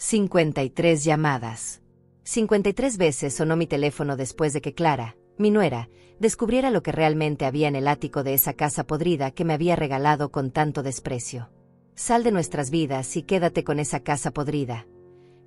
53 llamadas. 53 veces sonó mi teléfono después de que Clara, mi nuera, descubriera lo que realmente había en el ático de esa casa podrida que me había regalado con tanto desprecio. «Sal de nuestras vidas y quédate con esa casa podrida»,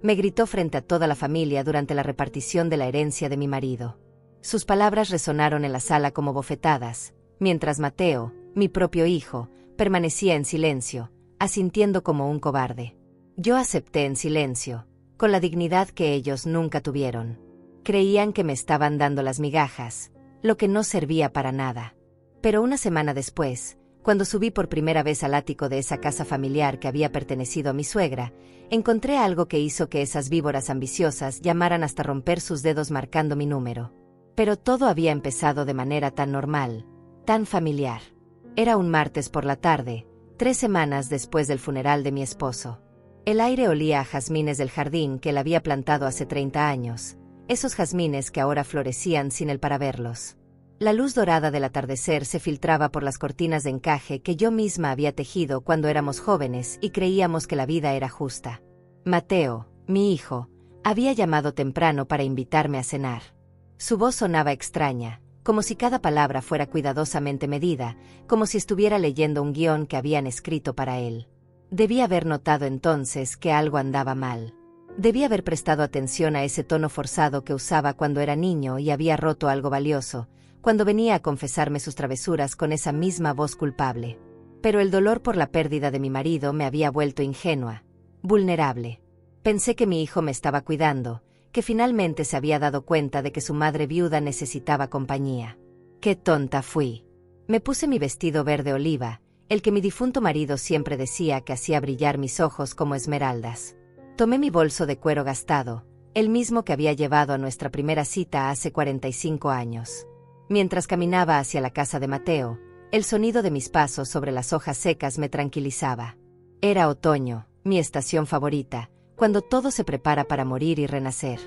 me gritó frente a toda la familia durante la repartición de la herencia de mi marido. Sus palabras resonaron en la sala como bofetadas, mientras Mateo, mi propio hijo, permanecía en silencio, asintiendo como un cobarde. Yo acepté en silencio, con la dignidad que ellos nunca tuvieron. Creían que me estaban dando las migajas, lo que no servía para nada. Pero una semana después, cuando subí por primera vez al ático de esa casa familiar que había pertenecido a mi suegra, encontré algo que hizo que esas víboras ambiciosas llamaran hasta romper sus dedos marcando mi número. Pero todo había empezado de manera tan normal, tan familiar. Era un martes por la tarde, 3 semanas después del funeral de mi esposo. El aire olía a jazmines del jardín que él había plantado hace 30 años, esos jazmines que ahora florecían sin él para verlos. La luz dorada del atardecer se filtraba por las cortinas de encaje que yo misma había tejido cuando éramos jóvenes y creíamos que la vida era justa. Mateo, mi hijo, había llamado temprano para invitarme a cenar. Su voz sonaba extraña, como si cada palabra fuera cuidadosamente medida, como si estuviera leyendo un guión que habían escrito para él. Debí haber notado entonces que algo andaba mal. Debí haber prestado atención a ese tono forzado que usaba cuando era niño y había roto algo valioso, cuando venía a confesarme sus travesuras con esa misma voz culpable. Pero el dolor por la pérdida de mi marido me había vuelto ingenua, vulnerable. Pensé que mi hijo me estaba cuidando, que finalmente se había dado cuenta de que su madre viuda necesitaba compañía. ¡Qué tonta fui! Me puse mi vestido verde oliva, el que mi difunto marido siempre decía que hacía brillar mis ojos como esmeraldas. Tomé mi bolso de cuero gastado, el mismo que había llevado a nuestra primera cita hace 45 años. Mientras caminaba hacia la casa de Mateo, el sonido de mis pasos sobre las hojas secas me tranquilizaba. Era otoño, mi estación favorita, cuando todo se prepara para morir y renacer.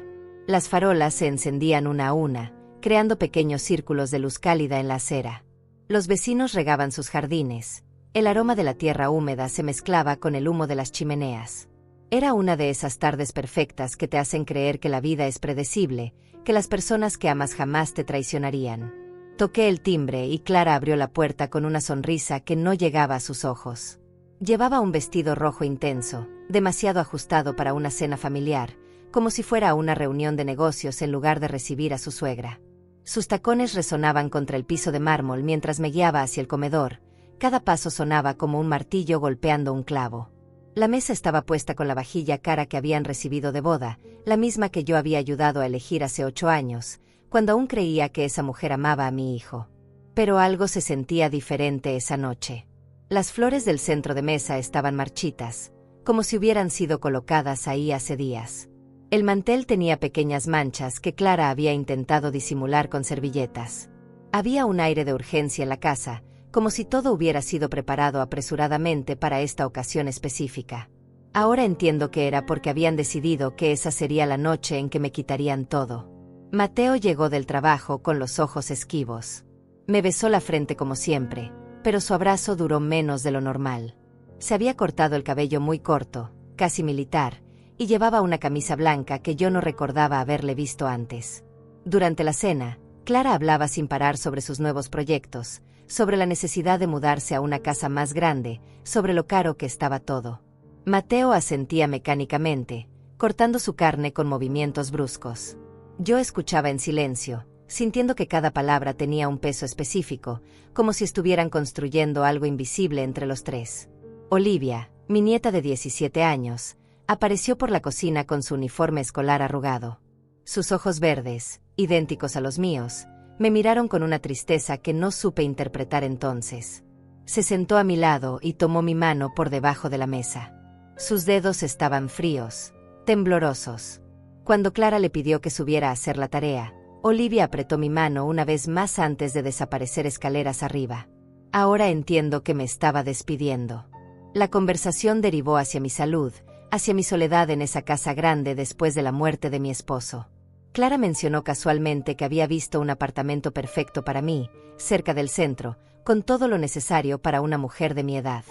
Las farolas se encendían una a una, creando pequeños círculos de luz cálida en la acera. Los vecinos regaban sus jardines. El aroma de la tierra húmeda se mezclaba con el humo de las chimeneas. Era una de esas tardes perfectas que te hacen creer que la vida es predecible, que las personas que amas jamás te traicionarían. Toqué el timbre y Clara abrió la puerta con una sonrisa que no llegaba a sus ojos. Llevaba un vestido rojo intenso, demasiado ajustado para una cena familiar, como si fuera a una reunión de negocios en lugar de recibir a su suegra. Sus tacones resonaban contra el piso de mármol mientras me guiaba hacia el comedor. Cada paso sonaba como un martillo golpeando un clavo. La mesa estaba puesta con la vajilla cara que habían recibido de boda, la misma que yo había ayudado a elegir hace 8 años, cuando aún creía que esa mujer amaba a mi hijo. Pero algo se sentía diferente esa noche. Las flores del centro de mesa estaban marchitas, como si hubieran sido colocadas ahí hace días. El mantel tenía pequeñas manchas que Clara había intentado disimular con servilletas. Había un aire de urgencia en la casa, como si todo hubiera sido preparado apresuradamente para esta ocasión específica. Ahora entiendo que era porque habían decidido que esa sería la noche en que me quitarían todo. Mateo llegó del trabajo con los ojos esquivos. Me besó la frente como siempre, pero su abrazo duró menos de lo normal. Se había cortado el cabello muy corto, casi militar, y llevaba una camisa blanca que yo no recordaba haberle visto antes. Durante la cena, Clara hablaba sin parar sobre sus nuevos proyectos, sobre la necesidad de mudarse a una casa más grande, sobre lo caro que estaba todo. Mateo asentía mecánicamente, cortando su carne con movimientos bruscos. Yo escuchaba en silencio, sintiendo que cada palabra tenía un peso específico, como si estuvieran construyendo algo invisible entre los tres. Olivia, mi nieta de 17 años, apareció por la cocina con su uniforme escolar arrugado. Sus ojos verdes, idénticos a los míos, me miraron con una tristeza que no supe interpretar entonces. Se sentó a mi lado y tomó mi mano por debajo de la mesa. Sus dedos estaban fríos, temblorosos. Cuando Clara le pidió que subiera a hacer la tarea, Olivia apretó mi mano una vez más antes de desaparecer escaleras arriba. Ahora entiendo que me estaba despidiendo. La conversación derivó hacia mi salud, hacia mi soledad en esa casa grande después de la muerte de mi esposo. Clara mencionó casualmente que había visto un apartamento perfecto para mí, cerca del centro, con todo lo necesario para una mujer de mi edad.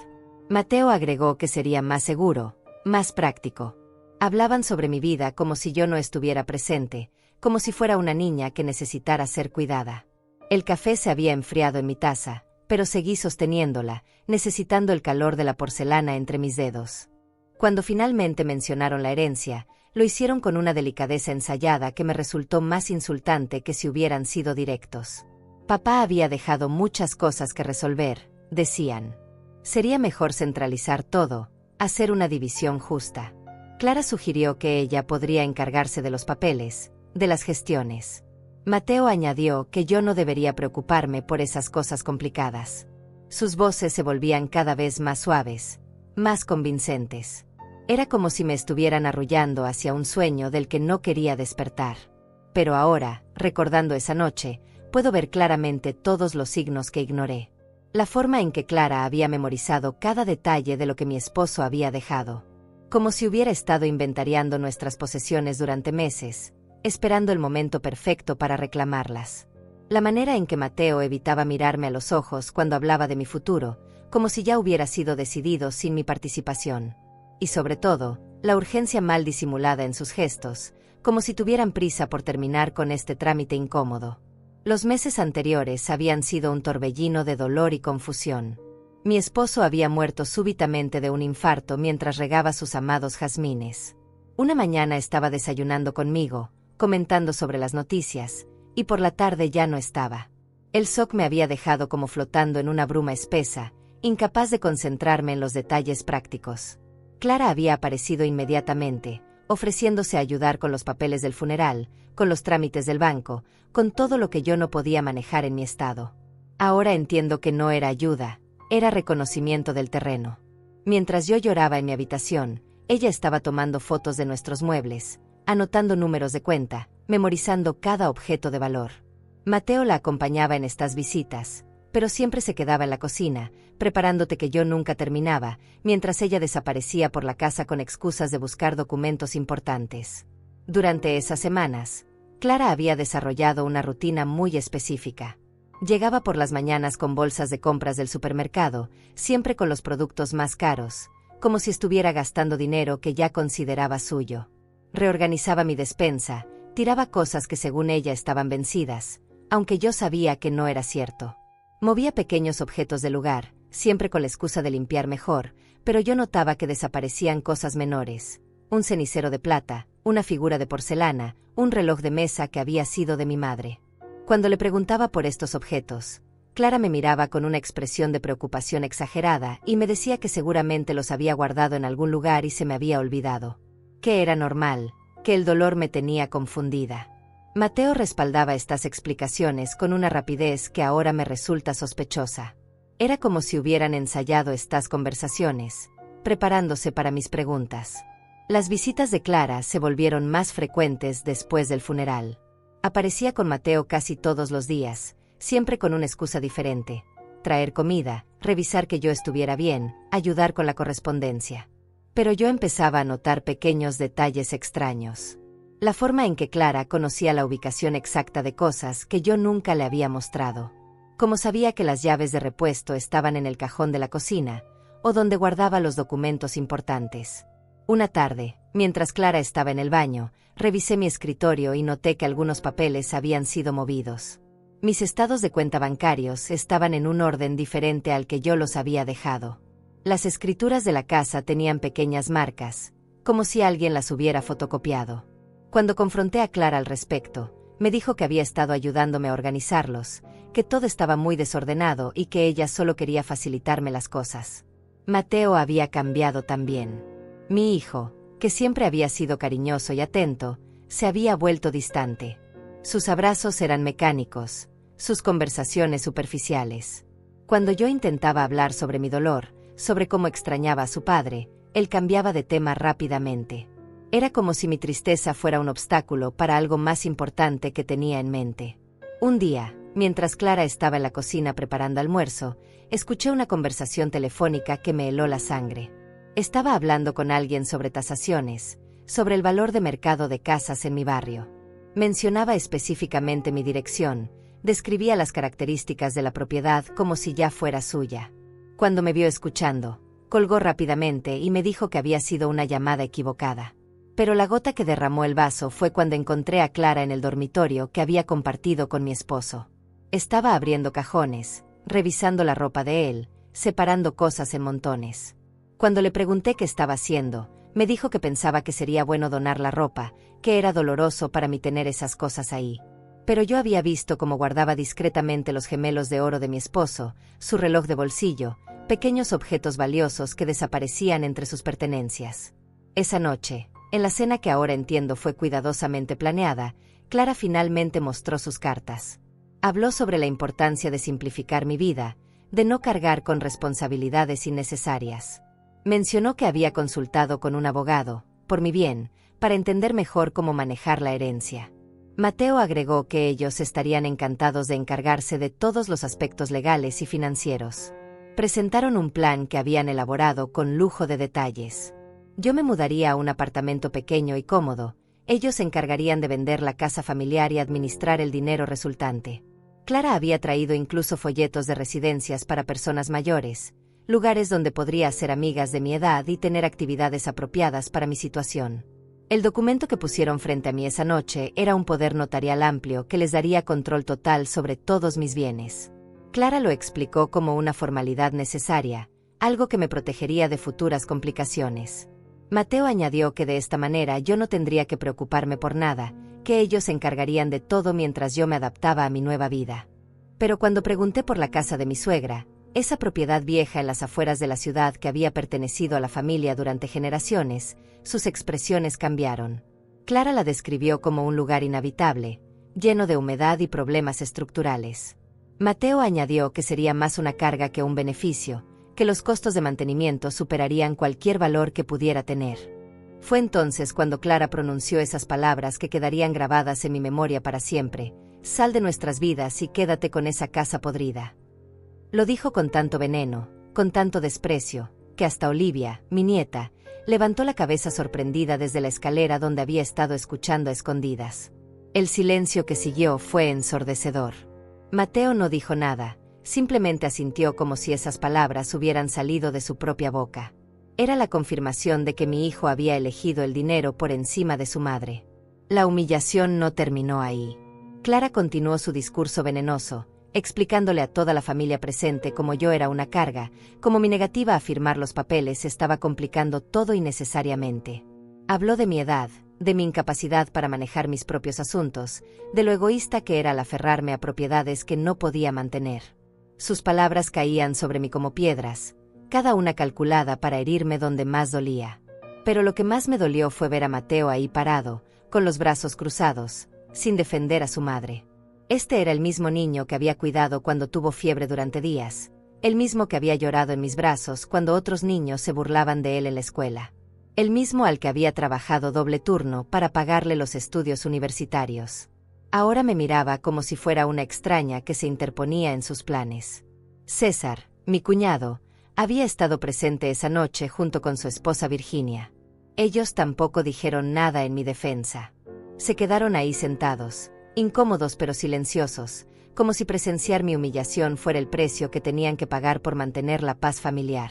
Mateo agregó que sería más seguro, más práctico. Hablaban sobre mi vida como si yo no estuviera presente, como si fuera una niña que necesitara ser cuidada. El café se había enfriado en mi taza, pero seguí sosteniéndola, necesitando el calor de la porcelana entre mis dedos. Cuando finalmente mencionaron la herencia, lo hicieron con una delicadeza ensayada que me resultó más insultante que si hubieran sido directos. Papá había dejado muchas cosas que resolver, decían. Sería mejor centralizar todo, hacer una división justa. Clara sugirió que ella podría encargarse de los papeles, de las gestiones. Mateo añadió que yo no debería preocuparme por esas cosas complicadas. Sus voces se volvían cada vez más suaves, más convincentes. Era como si me estuvieran arrullando hacia un sueño del que no quería despertar. Pero ahora, recordando esa noche, puedo ver claramente todos los signos que ignoré. La forma en que Clara había memorizado cada detalle de lo que mi esposo había dejado. Como si hubiera estado inventariando nuestras posesiones durante meses, esperando el momento perfecto para reclamarlas. La manera en que Mateo evitaba mirarme a los ojos cuando hablaba de mi futuro, como si ya hubiera sido decidido sin mi participación. Y sobre todo, la urgencia mal disimulada en sus gestos, como si tuvieran prisa por terminar con este trámite incómodo. Los meses anteriores habían sido un torbellino de dolor y confusión. Mi esposo había muerto súbitamente de un infarto mientras regaba sus amados jazmines. Una mañana estaba desayunando conmigo, comentando sobre las noticias, y por la tarde ya no estaba. El shock me había dejado como flotando en una bruma espesa, incapaz de concentrarme en los detalles prácticos. Clara había aparecido inmediatamente, ofreciéndose a ayudar con los papeles del funeral, con los trámites del banco, con todo lo que yo no podía manejar en mi estado. Ahora entiendo que no era ayuda, era reconocimiento del terreno. Mientras yo lloraba en mi habitación, ella estaba tomando fotos de nuestros muebles, anotando números de cuenta, memorizando cada objeto de valor. Mateo la acompañaba en estas visitas, pero siempre se quedaba en la cocina, preparándote que yo nunca terminaba, mientras ella desaparecía por la casa con excusas de buscar documentos importantes. Durante esas semanas, Clara había desarrollado una rutina muy específica. Llegaba por las mañanas con bolsas de compras del supermercado, siempre con los productos más caros, como si estuviera gastando dinero que ya consideraba suyo. Reorganizaba mi despensa, tiraba cosas que según ella estaban vencidas, aunque yo sabía que no era cierto. Movía pequeños objetos del lugar, siempre con la excusa de limpiar mejor, pero yo notaba que desaparecían cosas menores. Un cenicero de plata, una figura de porcelana, un reloj de mesa que había sido de mi madre. Cuando le preguntaba por estos objetos, Clara me miraba con una expresión de preocupación exagerada y me decía que seguramente los había guardado en algún lugar y se me había olvidado. Que era normal, que el dolor me tenía confundida. Mateo respaldaba estas explicaciones con una rapidez que ahora me resulta sospechosa. Era como si hubieran ensayado estas conversaciones, preparándose para mis preguntas. Las visitas de Clara se volvieron más frecuentes después del funeral. Aparecía con Mateo casi todos los días, siempre con una excusa diferente: traer comida, revisar que yo estuviera bien, ayudar con la correspondencia. Pero yo empezaba a notar pequeños detalles extraños. La forma en que Clara conocía la ubicación exacta de cosas que yo nunca le había mostrado. Como sabía que las llaves de repuesto estaban en el cajón de la cocina, o donde guardaba los documentos importantes. Una tarde, mientras Clara estaba en el baño, revisé mi escritorio y noté que algunos papeles habían sido movidos. Mis estados de cuenta bancarios estaban en un orden diferente al que yo los había dejado. Las escrituras de la casa tenían pequeñas marcas, como si alguien las hubiera fotocopiado. Cuando confronté a Clara al respecto, me dijo que había estado ayudándome a organizarlos, que todo estaba muy desordenado y que ella solo quería facilitarme las cosas. Mateo había cambiado también. Mi hijo, que siempre había sido cariñoso y atento, se había vuelto distante. Sus abrazos eran mecánicos, sus conversaciones superficiales. Cuando yo intentaba hablar sobre mi dolor, sobre cómo extrañaba a su padre, él cambiaba de tema rápidamente. Era como si mi tristeza fuera un obstáculo para algo más importante que tenía en mente. Un día, mientras Clara estaba en la cocina preparando almuerzo, escuché una conversación telefónica que me heló la sangre. Estaba hablando con alguien sobre tasaciones, sobre el valor de mercado de casas en mi barrio. Mencionaba específicamente mi dirección, describía las características de la propiedad como si ya fuera suya. Cuando me vio escuchando, colgó rápidamente y me dijo que había sido una llamada equivocada. Pero la gota que derramó el vaso fue cuando encontré a Clara en el dormitorio que había compartido con mi esposo. Estaba abriendo cajones, revisando la ropa de él, separando cosas en montones. Cuando le pregunté qué estaba haciendo, me dijo que pensaba que sería bueno donar la ropa, que era doloroso para mí tener esas cosas ahí. Pero yo había visto cómo guardaba discretamente los gemelos de oro de mi esposo, su reloj de bolsillo, pequeños objetos valiosos que desaparecían entre sus pertenencias. Esa noche, en la cena que ahora entiendo fue cuidadosamente planeada, Clara finalmente mostró sus cartas. Habló sobre la importancia de simplificar mi vida, de no cargar con responsabilidades innecesarias. Mencionó que había consultado con un abogado, por mi bien, para entender mejor cómo manejar la herencia. Mateo agregó que ellos estarían encantados de encargarse de todos los aspectos legales y financieros. Presentaron un plan que habían elaborado con lujo de detalles. Yo me mudaría a un apartamento pequeño y cómodo, ellos se encargarían de vender la casa familiar y administrar el dinero resultante. Clara había traído incluso folletos de residencias para personas mayores, lugares donde podría hacer amigas de mi edad y tener actividades apropiadas para mi situación. El documento que pusieron frente a mí esa noche era un poder notarial amplio que les daría control total sobre todos mis bienes. Clara lo explicó como una formalidad necesaria, algo que me protegería de futuras complicaciones. Mateo añadió que de esta manera yo no tendría que preocuparme por nada, que ellos se encargarían de todo mientras yo me adaptaba a mi nueva vida. Pero cuando pregunté por la casa de mi suegra, esa propiedad vieja en las afueras de la ciudad que había pertenecido a la familia durante generaciones, sus expresiones cambiaron. Clara la describió como un lugar inhabitable, lleno de humedad y problemas estructurales. Mateo añadió que sería más una carga que un beneficio, que los costos de mantenimiento superarían cualquier valor que pudiera tener. Fue entonces cuando Clara pronunció esas palabras que quedarían grabadas en mi memoria para siempre: sal de nuestras vidas y quédate con esa casa podrida. Lo dijo con tanto veneno, con tanto desprecio, que hasta Olivia, mi nieta, levantó la cabeza sorprendida desde la escalera donde había estado escuchando a escondidas. El silencio que siguió fue ensordecedor. Mateo no dijo nada, simplemente asintió como si esas palabras hubieran salido de su propia boca. Era la confirmación de que mi hijo había elegido el dinero por encima de su madre. La humillación no terminó ahí. Clara continuó su discurso venenoso, explicándole a toda la familia presente cómo yo era una carga, cómo mi negativa a firmar los papeles estaba complicando todo innecesariamente. Habló de mi edad, de mi incapacidad para manejar mis propios asuntos, de lo egoísta que era al aferrarme a propiedades que no podía mantener. Sus palabras caían sobre mí como piedras, cada una calculada para herirme donde más dolía. Pero lo que más me dolió fue ver a Mateo ahí parado, con los brazos cruzados, sin defender a su madre. Este era el mismo niño que había cuidado cuando tuvo fiebre durante días, el mismo que había llorado en mis brazos cuando otros niños se burlaban de él en la escuela, el mismo al que había trabajado doble turno para pagarle los estudios universitarios. Ahora me miraba como si fuera una extraña que se interponía en sus planes. César, mi cuñado, había estado presente esa noche junto con su esposa Virginia. Ellos tampoco dijeron nada en mi defensa. Se quedaron ahí sentados, incómodos pero silenciosos, como si presenciar mi humillación fuera el precio que tenían que pagar por mantener la paz familiar.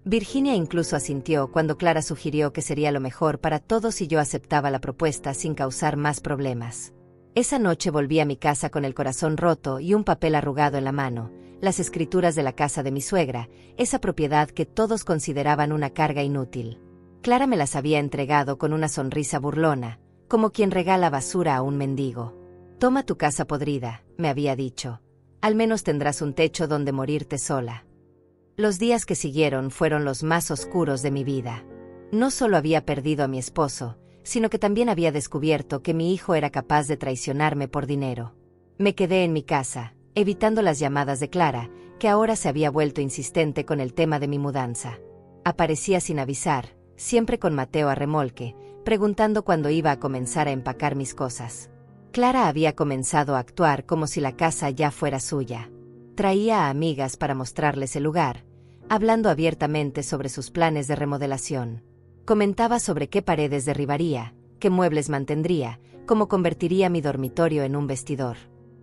Virginia incluso asintió cuando Clara sugirió que sería lo mejor para todos si yo aceptaba la propuesta sin causar más problemas. Esa noche volví a mi casa con el corazón roto y un papel arrugado en la mano, las escrituras de la casa de mi suegra, esa propiedad que todos consideraban una carga inútil. Clara me las había entregado con una sonrisa burlona, como quien regala basura a un mendigo. Toma tu casa podrida, me había dicho. Al menos tendrás un techo donde morirte sola. Los días que siguieron fueron los más oscuros de mi vida. No solo había perdido a mi esposo, sino que también había descubierto que mi hijo era capaz de traicionarme por dinero. Me quedé en mi casa, evitando las llamadas de Clara, que ahora se había vuelto insistente con el tema de mi mudanza. Aparecía sin avisar, siempre con Mateo a remolque, preguntando cuándo iba a comenzar a empacar mis cosas. Clara había comenzado a actuar como si la casa ya fuera suya. Traía a amigas para mostrarles el lugar, hablando abiertamente sobre sus planes de remodelación. Comentaba sobre qué paredes derribaría, qué muebles mantendría, cómo convertiría mi dormitorio en un vestidor.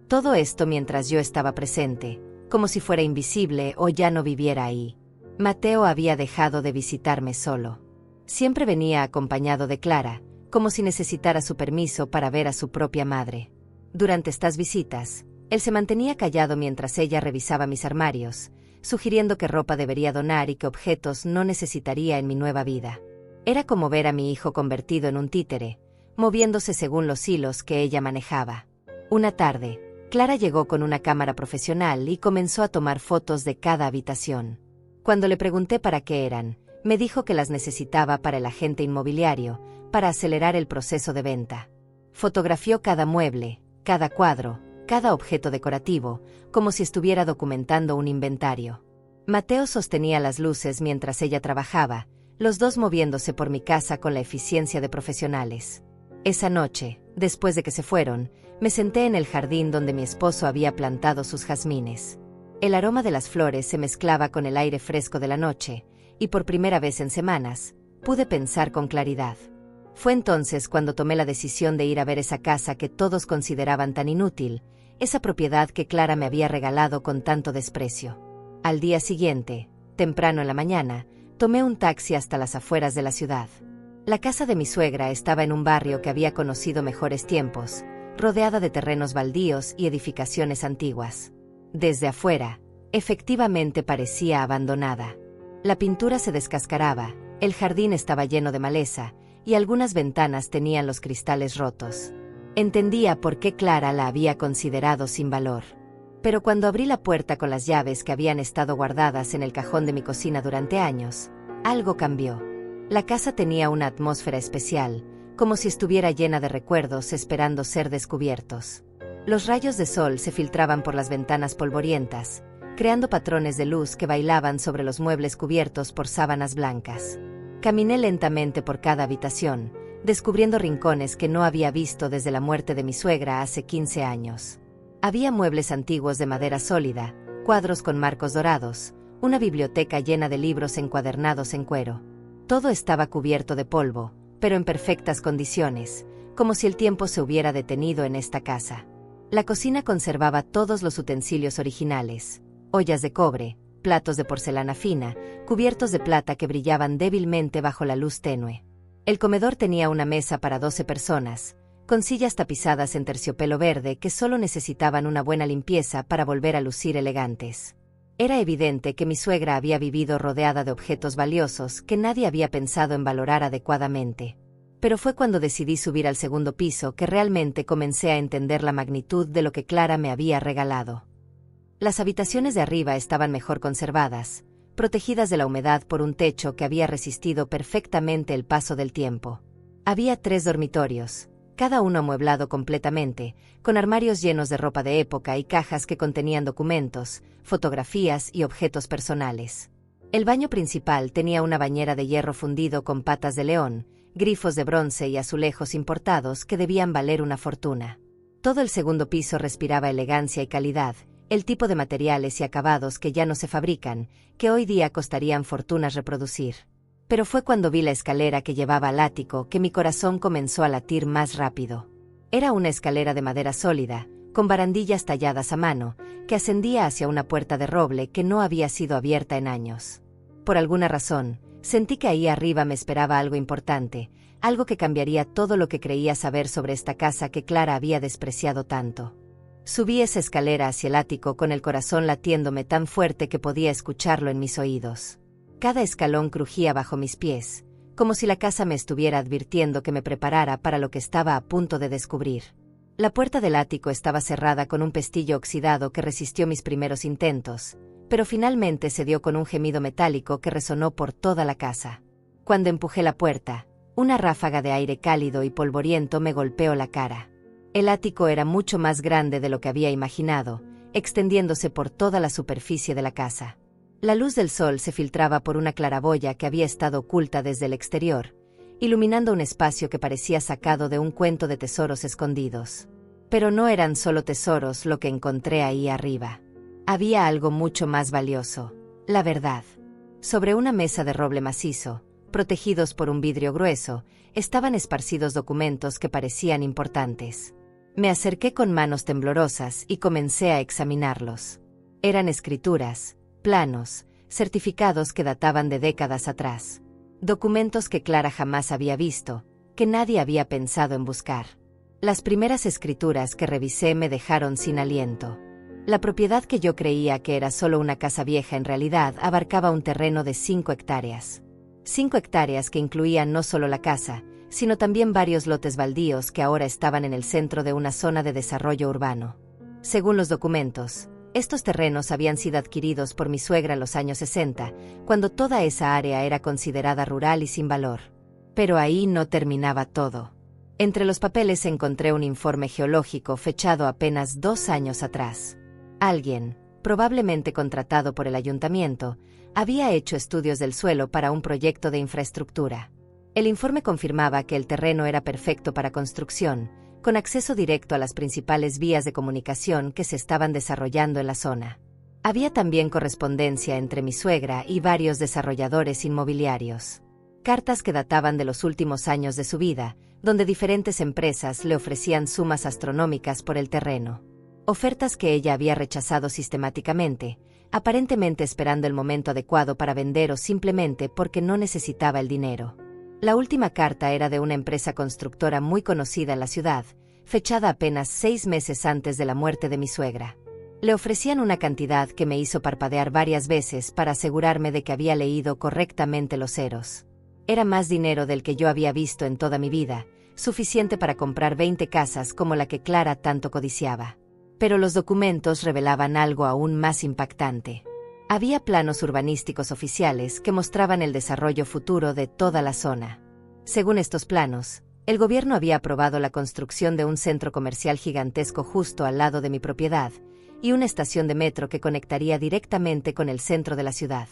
Todo esto mientras yo estaba presente, como si fuera invisible o ya no viviera ahí. Mateo había dejado de visitarme solo. Siempre venía acompañado de Clara, como si necesitara su permiso para ver a su propia madre. Durante estas visitas, él se mantenía callado mientras ella revisaba mis armarios, sugiriendo qué ropa debería donar y qué objetos no necesitaría en mi nueva vida. Era como ver a mi hijo convertido en un títere, moviéndose según los hilos que ella manejaba. Una tarde, Clara llegó con una cámara profesional y comenzó a tomar fotos de cada habitación. Cuando le pregunté para qué eran, me dijo que las necesitaba para el agente inmobiliario, para acelerar el proceso de venta. Fotografió cada mueble, cada cuadro, cada objeto decorativo, como si estuviera documentando un inventario. Mateo sostenía las luces mientras ella trabajaba, los dos moviéndose por mi casa con la eficiencia de profesionales. Esa noche, después de que se fueron, me senté en el jardín donde mi esposo había plantado sus jazmines. El aroma de las flores se mezclaba con el aire fresco de la noche, y por primera vez en semanas, pude pensar con claridad. Fue entonces cuando tomé la decisión de ir a ver esa casa que todos consideraban tan inútil, esa propiedad que Clara me había regalado con tanto desprecio. Al día siguiente, temprano en la mañana, tomé un taxi hasta las afueras de la ciudad. La casa de mi suegra estaba en un barrio que había conocido mejores tiempos, rodeada de terrenos baldíos y edificaciones antiguas. Desde afuera, efectivamente parecía abandonada. La pintura se descascaraba, el jardín estaba lleno de maleza, y algunas ventanas tenían los cristales rotos. Entendía por qué Clara la había considerado sin valor. Pero cuando abrí la puerta con las llaves que habían estado guardadas en el cajón de mi cocina durante años, algo cambió. La casa tenía una atmósfera especial, como si estuviera llena de recuerdos esperando ser descubiertos. Los rayos de sol se filtraban por las ventanas polvorientas, creando patrones de luz que bailaban sobre los muebles cubiertos por sábanas blancas. Caminé lentamente por cada habitación, descubriendo rincones que no había visto desde la muerte de mi suegra hace 15 años. Había muebles antiguos de madera sólida, cuadros con marcos dorados, una biblioteca llena de libros encuadernados en cuero. Todo estaba cubierto de polvo, pero en perfectas condiciones, como si el tiempo se hubiera detenido en esta casa. La cocina conservaba todos los utensilios originales: ollas de cobre, platos de porcelana fina, cubiertos de plata que brillaban débilmente bajo la luz tenue. El comedor tenía una mesa para 12 personas, con sillas tapizadas en terciopelo verde que solo necesitaban una buena limpieza para volver a lucir elegantes. Era evidente que mi suegra había vivido rodeada de objetos valiosos que nadie había pensado en valorar adecuadamente. Pero fue cuando decidí subir al segundo piso que realmente comencé a entender la magnitud de lo que Clara me había regalado. Las habitaciones de arriba estaban mejor conservadas, protegidas de la humedad por un techo que había resistido perfectamente el paso del tiempo. Había 3 dormitorios, cada uno amueblado completamente, con armarios llenos de ropa de época y cajas que contenían documentos, fotografías y objetos personales. El baño principal tenía una bañera de hierro fundido con patas de león, grifos de bronce y azulejos importados que debían valer una fortuna. Todo el segundo piso respiraba elegancia y calidad, el tipo de materiales y acabados que ya no se fabrican, que hoy día costarían fortunas reproducir. Pero fue cuando vi la escalera que llevaba al ático que mi corazón comenzó a latir más rápido. Era una escalera de madera sólida, con barandillas talladas a mano, que ascendía hacia una puerta de roble que no había sido abierta en años. Por alguna razón, sentí que ahí arriba me esperaba algo importante, algo que cambiaría todo lo que creía saber sobre esta casa que Clara había despreciado tanto. Subí esa escalera hacia el ático con el corazón latiéndome tan fuerte que podía escucharlo en mis oídos. Cada escalón crujía bajo mis pies, como si la casa me estuviera advirtiendo que me preparara para lo que estaba a punto de descubrir. La puerta del ático estaba cerrada con un pestillo oxidado que resistió mis primeros intentos, pero finalmente cedió con un gemido metálico que resonó por toda la casa. Cuando empujé la puerta, una ráfaga de aire cálido y polvoriento me golpeó la cara. El ático era mucho más grande de lo que había imaginado, extendiéndose por toda la superficie de la casa. La luz del sol se filtraba por una claraboya que había estado oculta desde el exterior, iluminando un espacio que parecía sacado de un cuento de tesoros escondidos. Pero no eran solo tesoros lo que encontré ahí arriba. Había algo mucho más valioso: la verdad. Sobre una mesa de roble macizo, protegidos por un vidrio grueso, estaban esparcidos documentos que parecían importantes. Me acerqué con manos temblorosas y comencé a examinarlos. Eran escrituras, planos, certificados que databan de décadas atrás. Documentos que Clara jamás había visto, que nadie había pensado en buscar. Las primeras escrituras que revisé me dejaron sin aliento. La propiedad que yo creía que era solo una casa vieja en realidad abarcaba un terreno de 5 hectáreas. 5 hectáreas que incluían no solo la casa, sino también varios lotes baldíos que ahora estaban en el centro de una zona de desarrollo urbano. Según los documentos, estos terrenos habían sido adquiridos por mi suegra en los años 60, cuando toda esa área era considerada rural y sin valor. Pero ahí no terminaba todo. Entre los papeles encontré un informe geológico fechado apenas 2 años atrás. Alguien, probablemente contratado por el ayuntamiento, había hecho estudios del suelo para un proyecto de infraestructura. El informe confirmaba que el terreno era perfecto para construcción, con acceso directo a las principales vías de comunicación que se estaban desarrollando en la zona. Había también correspondencia entre mi suegra y varios desarrolladores inmobiliarios. Cartas que databan de los últimos años de su vida, donde diferentes empresas le ofrecían sumas astronómicas por el terreno. Ofertas que ella había rechazado sistemáticamente, aparentemente esperando el momento adecuado para vender o simplemente porque no necesitaba el dinero. La última carta era de una empresa constructora muy conocida en la ciudad, fechada apenas 6 meses antes de la muerte de mi suegra. Le ofrecían una cantidad que me hizo parpadear varias veces para asegurarme de que había leído correctamente los ceros. Era más dinero del que yo había visto en toda mi vida, suficiente para comprar 20 casas como la que Clara tanto codiciaba. Pero los documentos revelaban algo aún más impactante. Había planos urbanísticos oficiales que mostraban el desarrollo futuro de toda la zona. Según estos planos, el gobierno había aprobado la construcción de un centro comercial gigantesco justo al lado de mi propiedad y una estación de metro que conectaría directamente con el centro de la ciudad.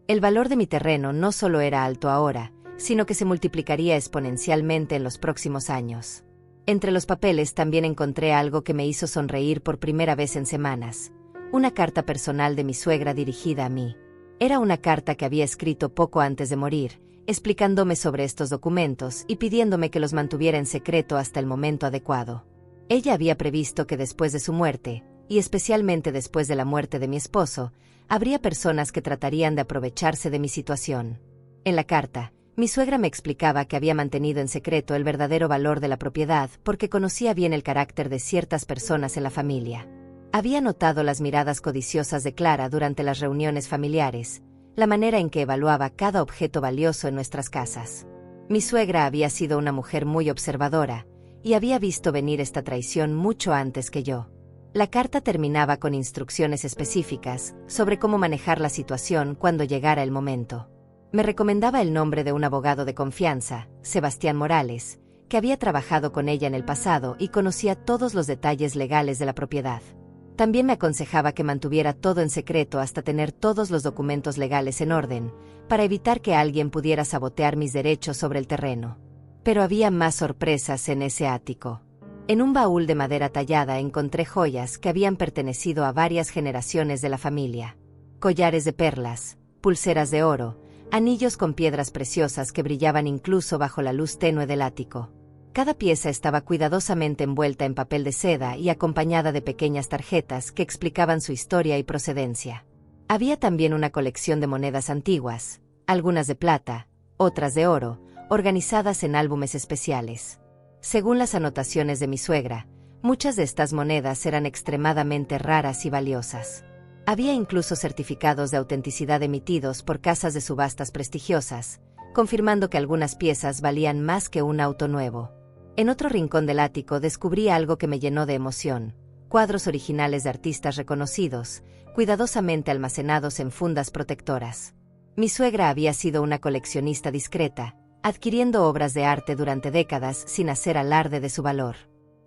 El valor de mi terreno no solo era alto ahora, sino que se multiplicaría exponencialmente en los próximos años. Entre los papeles también encontré algo que me hizo sonreír por primera vez en semanas. Una carta personal de mi suegra dirigida a mí. Era una carta que había escrito poco antes de morir, explicándome sobre estos documentos y pidiéndome que los mantuviera en secreto hasta el momento adecuado. Ella había previsto que después de su muerte, y especialmente después de la muerte de mi esposo, habría personas que tratarían de aprovecharse de mi situación. En la carta, mi suegra me explicaba que había mantenido en secreto el verdadero valor de la propiedad porque conocía bien el carácter de ciertas personas en la familia. Había notado las miradas codiciosas de Clara durante las reuniones familiares, la manera en que evaluaba cada objeto valioso en nuestras casas. Mi suegra había sido una mujer muy observadora, y había visto venir esta traición mucho antes que yo. La carta terminaba con instrucciones específicas sobre cómo manejar la situación cuando llegara el momento. Me recomendaba el nombre de un abogado de confianza, Sebastián Morales, que había trabajado con ella en el pasado y conocía todos los detalles legales de la propiedad. También me aconsejaba que mantuviera todo en secreto hasta tener todos los documentos legales en orden, para evitar que alguien pudiera sabotear mis derechos sobre el terreno. Pero había más sorpresas en ese ático. En un baúl de madera tallada encontré joyas que habían pertenecido a varias generaciones de la familia. Collares de perlas, pulseras de oro, anillos con piedras preciosas que brillaban incluso bajo la luz tenue del ático. Cada pieza estaba cuidadosamente envuelta en papel de seda y acompañada de pequeñas tarjetas que explicaban su historia y procedencia. Había también una colección de monedas antiguas, algunas de plata, otras de oro, organizadas en álbumes especiales. Según las anotaciones de mi suegra, muchas de estas monedas eran extremadamente raras y valiosas. Había incluso certificados de autenticidad emitidos por casas de subastas prestigiosas, confirmando que algunas piezas valían más que un auto nuevo. En otro rincón del ático descubrí algo que me llenó de emoción: cuadros originales de artistas reconocidos, cuidadosamente almacenados en fundas protectoras. Mi suegra había sido una coleccionista discreta, adquiriendo obras de arte durante décadas sin hacer alarde de su valor.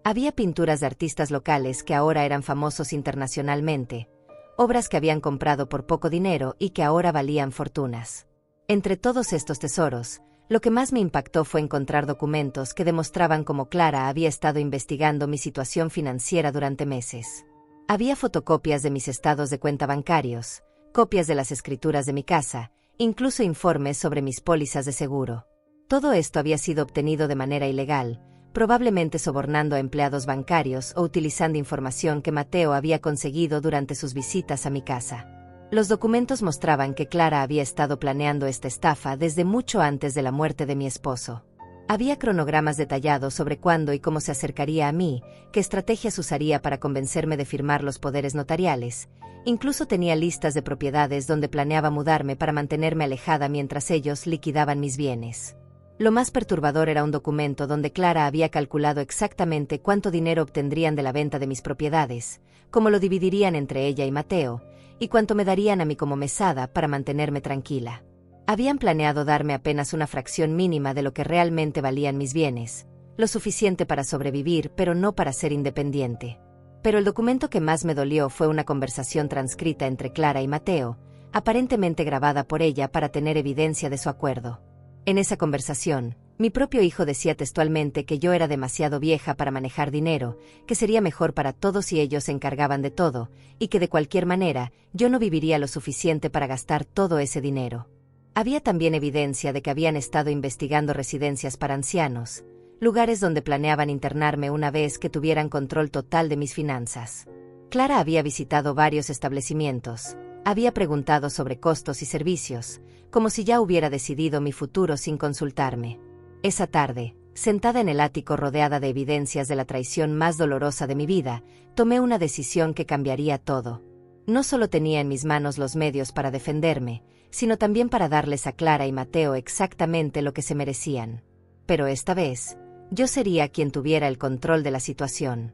Había pinturas de artistas locales que ahora eran famosos internacionalmente, obras que habían comprado por poco dinero y que ahora valían fortunas. Entre todos estos tesoros, lo que más me impactó fue encontrar documentos que demostraban cómo Clara había estado investigando mi situación financiera durante meses. Había fotocopias de mis estados de cuenta bancarios, copias de las escrituras de mi casa, incluso informes sobre mis pólizas de seguro. Todo esto había sido obtenido de manera ilegal, probablemente sobornando a empleados bancarios o utilizando información que Mateo había conseguido durante sus visitas a mi casa. Los documentos mostraban que Clara había estado planeando esta estafa desde mucho antes de la muerte de mi esposo. Había cronogramas detallados sobre cuándo y cómo se acercaría a mí, qué estrategias usaría para convencerme de firmar los poderes notariales. Incluso tenía listas de propiedades donde planeaba mudarme para mantenerme alejada mientras ellos liquidaban mis bienes. Lo más perturbador era un documento donde Clara había calculado exactamente cuánto dinero obtendrían de la venta de mis propiedades, cómo lo dividirían entre ella y Mateo, y cuánto me darían a mí como mesada para mantenerme tranquila. Habían planeado darme apenas una fracción mínima de lo que realmente valían mis bienes, lo suficiente para sobrevivir pero no para ser independiente. Pero el documento que más me dolió fue una conversación transcrita entre Clara y Mateo, aparentemente grabada por ella para tener evidencia de su acuerdo. En esa conversación, mi propio hijo decía textualmente que yo era demasiado vieja para manejar dinero, que sería mejor para todos si ellos se encargaban de todo, y que de cualquier manera, yo no viviría lo suficiente para gastar todo ese dinero. Había también evidencia de que habían estado investigando residencias para ancianos, lugares donde planeaban internarme una vez que tuvieran control total de mis finanzas. Clara había visitado varios establecimientos, había preguntado sobre costos y servicios, como si ya hubiera decidido mi futuro sin consultarme. Esa tarde, sentada en el ático rodeada de evidencias de la traición más dolorosa de mi vida, tomé una decisión que cambiaría todo. No solo tenía en mis manos los medios para defenderme, sino también para darles a Clara y Mateo exactamente lo que se merecían. Pero esta vez, yo sería quien tuviera el control de la situación.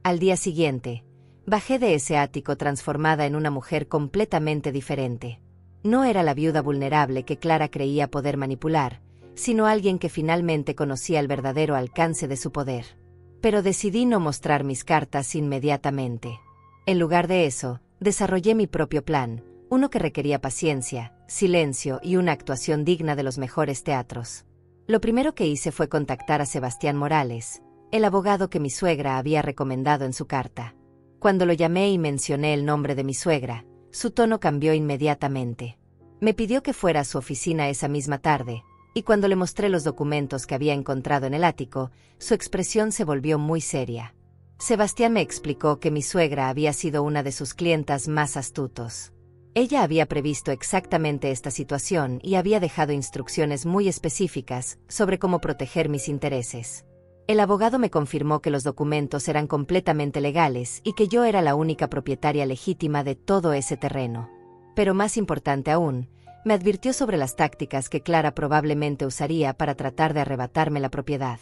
Al día siguiente, bajé de ese ático transformada en una mujer completamente diferente. No era la viuda vulnerable que Clara creía poder manipular, sino alguien que finalmente conocía el verdadero alcance de su poder. Pero decidí no mostrar mis cartas inmediatamente. En lugar de eso, desarrollé mi propio plan, uno que requería paciencia, silencio y una actuación digna de los mejores teatros. Lo primero que hice fue contactar a Sebastián Morales, el abogado que mi suegra había recomendado en su carta. Cuando lo llamé y mencioné el nombre de mi suegra, su tono cambió inmediatamente. Me pidió que fuera a su oficina esa misma tarde, y cuando le mostré los documentos que había encontrado en el ático, su expresión se volvió muy seria. Sebastián me explicó que mi suegra había sido una de sus clientas más astutos. Ella había previsto exactamente esta situación y había dejado instrucciones muy específicas sobre cómo proteger mis intereses. El abogado me confirmó que los documentos eran completamente legales y que yo era la única propietaria legítima de todo ese terreno. Pero más importante aún, me advirtió sobre las tácticas que Clara probablemente usaría para tratar de arrebatarme la propiedad.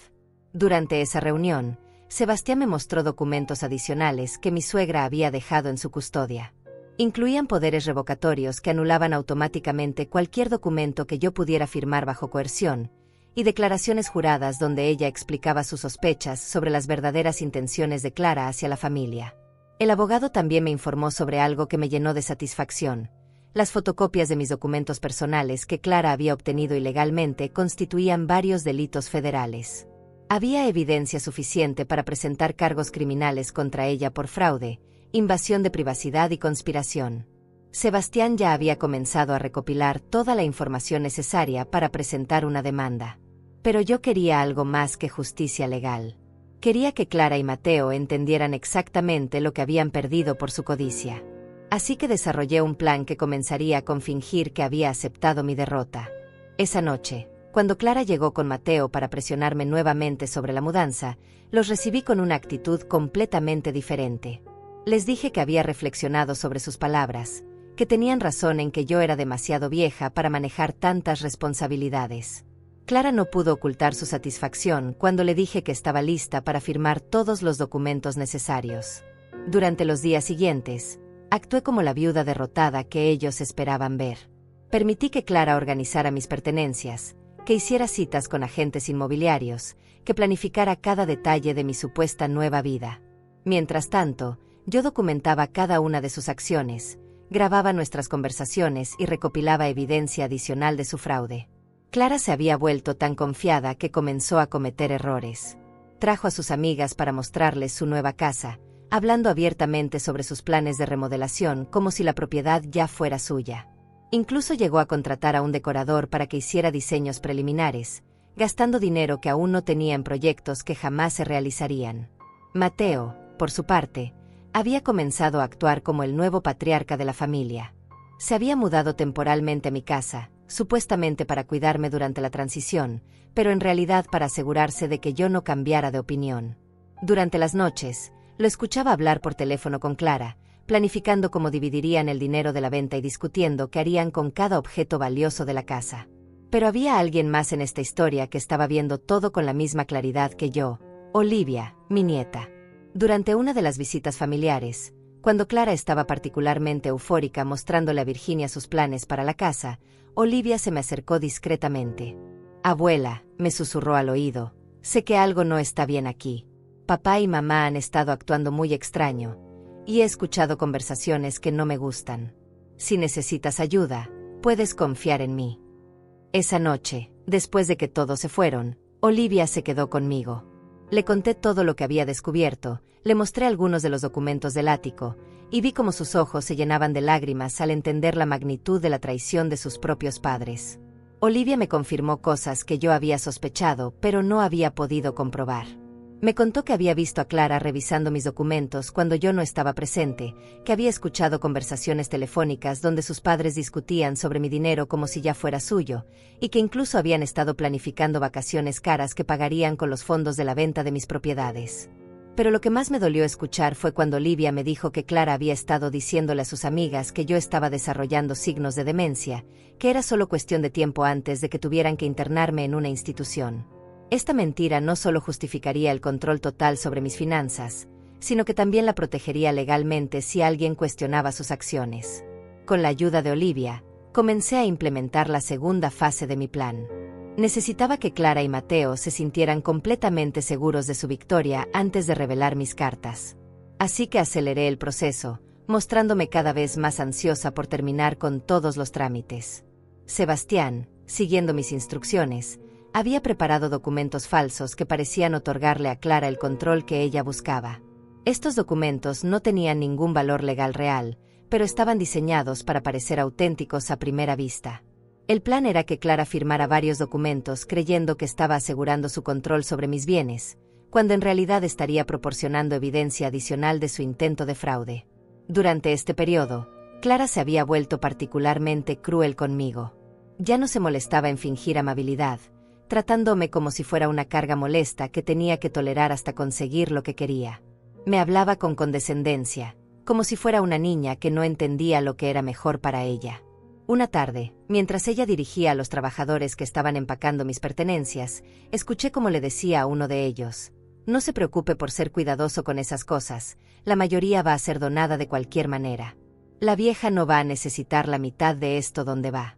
Durante esa reunión, Sebastián me mostró documentos adicionales que mi suegra había dejado en su custodia. Incluían poderes revocatorios que anulaban automáticamente cualquier documento que yo pudiera firmar bajo coerción, y declaraciones juradas donde ella explicaba sus sospechas sobre las verdaderas intenciones de Clara hacia la familia. El abogado también me informó sobre algo que me llenó de satisfacción. Las fotocopias de mis documentos personales que Clara había obtenido ilegalmente constituían varios delitos federales. Había evidencia suficiente para presentar cargos criminales contra ella por fraude, invasión de privacidad y conspiración. Sebastián ya había comenzado a recopilar toda la información necesaria para presentar una demanda. Pero yo quería algo más que justicia legal. Quería que Clara y Mateo entendieran exactamente lo que habían perdido por su codicia. Así que desarrollé un plan que comenzaría con fingir que había aceptado mi derrota. Esa noche, cuando Clara llegó con Mateo para presionarme nuevamente sobre la mudanza, los recibí con una actitud completamente diferente. Les dije que había reflexionado sobre sus palabras, que tenían razón en que yo era demasiado vieja para manejar tantas responsabilidades. Clara no pudo ocultar su satisfacción cuando le dije que estaba lista para firmar todos los documentos necesarios. Durante los días siguientes, actué como la viuda derrotada que ellos esperaban ver. Permití que Clara organizara mis pertenencias, que hiciera citas con agentes inmobiliarios, que planificara cada detalle de mi supuesta nueva vida. Mientras tanto, yo documentaba cada una de sus acciones, grababa nuestras conversaciones y recopilaba evidencia adicional de su fraude. Clara se había vuelto tan confiada que comenzó a cometer errores. Trajo a sus amigas para mostrarles su nueva casa, hablando abiertamente sobre sus planes de remodelación como si la propiedad ya fuera suya. Incluso llegó a contratar a un decorador para que hiciera diseños preliminares, gastando dinero que aún no tenía en proyectos que jamás se realizarían. Mateo, por su parte, había comenzado a actuar como el nuevo patriarca de la familia. Se había mudado temporalmente a mi casa, supuestamente para cuidarme durante la transición, pero en realidad para asegurarse de que yo no cambiara de opinión. Durante las noches, lo escuchaba hablar por teléfono con Clara, planificando cómo dividirían el dinero de la venta y discutiendo qué harían con cada objeto valioso de la casa. Pero había alguien más en esta historia que estaba viendo todo con la misma claridad que yo, Olivia, mi nieta. Durante una de las visitas familiares, cuando Clara estaba particularmente eufórica mostrándole a Virginia sus planes para la casa, Olivia se me acercó discretamente. «Abuela», me susurró al oído, «sé que algo no está bien aquí. Papá y mamá han estado actuando muy extraño, y he escuchado conversaciones que no me gustan. Si necesitas ayuda, puedes confiar en mí». Esa noche, después de que todos se fueron, Olivia se quedó conmigo. Le conté todo lo que había descubierto, le mostré algunos de los documentos del ático, y vi cómo sus ojos se llenaban de lágrimas al entender la magnitud de la traición de sus propios padres. Olivia me confirmó cosas que yo había sospechado, pero no había podido comprobar. Me contó que había visto a Clara revisando mis documentos cuando yo no estaba presente, que había escuchado conversaciones telefónicas donde sus padres discutían sobre mi dinero como si ya fuera suyo, y que incluso habían estado planificando vacaciones caras que pagarían con los fondos de la venta de mis propiedades. Pero lo que más me dolió escuchar fue cuando Olivia me dijo que Clara había estado diciéndole a sus amigas que yo estaba desarrollando signos de demencia, que era solo cuestión de tiempo antes de que tuvieran que internarme en una institución. Esta mentira no solo justificaría el control total sobre mis finanzas, sino que también la protegería legalmente si alguien cuestionaba sus acciones. Con la ayuda de Olivia, comencé a implementar la segunda fase de mi plan. Necesitaba que Clara y Mateo se sintieran completamente seguros de su victoria antes de revelar mis cartas. Así que aceleré el proceso, mostrándome cada vez más ansiosa por terminar con todos los trámites. Sebastián, siguiendo mis instrucciones, había preparado documentos falsos que parecían otorgarle a Clara el control que ella buscaba. Estos documentos no tenían ningún valor legal real, pero estaban diseñados para parecer auténticos a primera vista. El plan era que Clara firmara varios documentos creyendo que estaba asegurando su control sobre mis bienes, cuando en realidad estaría proporcionando evidencia adicional de su intento de fraude. Durante este periodo, Clara se había vuelto particularmente cruel conmigo. Ya no se molestaba en fingir amabilidad, tratándome como si fuera una carga molesta que tenía que tolerar hasta conseguir lo que quería. Me hablaba con condescendencia, como si fuera una niña que no entendía lo que era mejor para ella. Una tarde, mientras ella dirigía a los trabajadores que estaban empacando mis pertenencias, escuché cómo le decía a uno de ellos: «No se preocupe por ser cuidadoso con esas cosas, la mayoría va a ser donada de cualquier manera. La vieja no va a necesitar la mitad de esto donde va».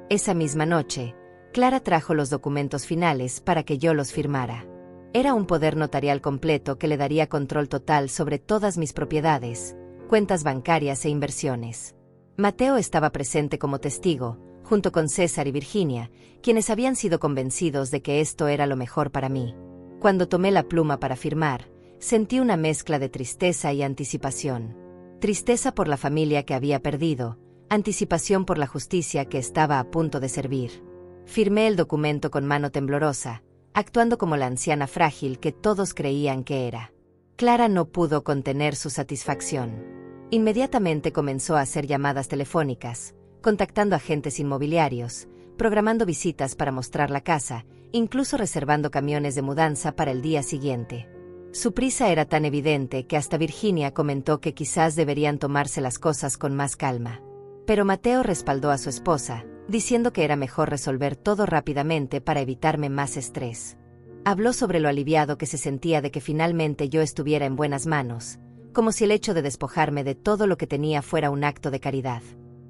Esa misma noche, Clara trajo los documentos finales para que yo los firmara. Era un poder notarial completo que le daría control total sobre todas mis propiedades, cuentas bancarias e inversiones. Mateo estaba presente como testigo, junto con César y Virginia, quienes habían sido convencidos de que esto era lo mejor para mí. Cuando tomé la pluma para firmar, sentí una mezcla de tristeza y anticipación. Tristeza por la familia que había perdido, anticipación por la justicia que estaba a punto de servir. Firmé el documento con mano temblorosa, actuando como la anciana frágil que todos creían que era. Clara no pudo contener su satisfacción. Inmediatamente comenzó a hacer llamadas telefónicas, contactando agentes inmobiliarios, programando visitas para mostrar la casa, incluso reservando camiones de mudanza para el día siguiente. Su prisa era tan evidente que hasta Virginia comentó que quizás deberían tomarse las cosas con más calma. Pero Mateo respaldó a su esposa, diciendo que era mejor resolver todo rápidamente para evitarme más estrés. Habló sobre lo aliviado que se sentía de que finalmente yo estuviera en buenas manos, como si el hecho de despojarme de todo lo que tenía fuera un acto de caridad.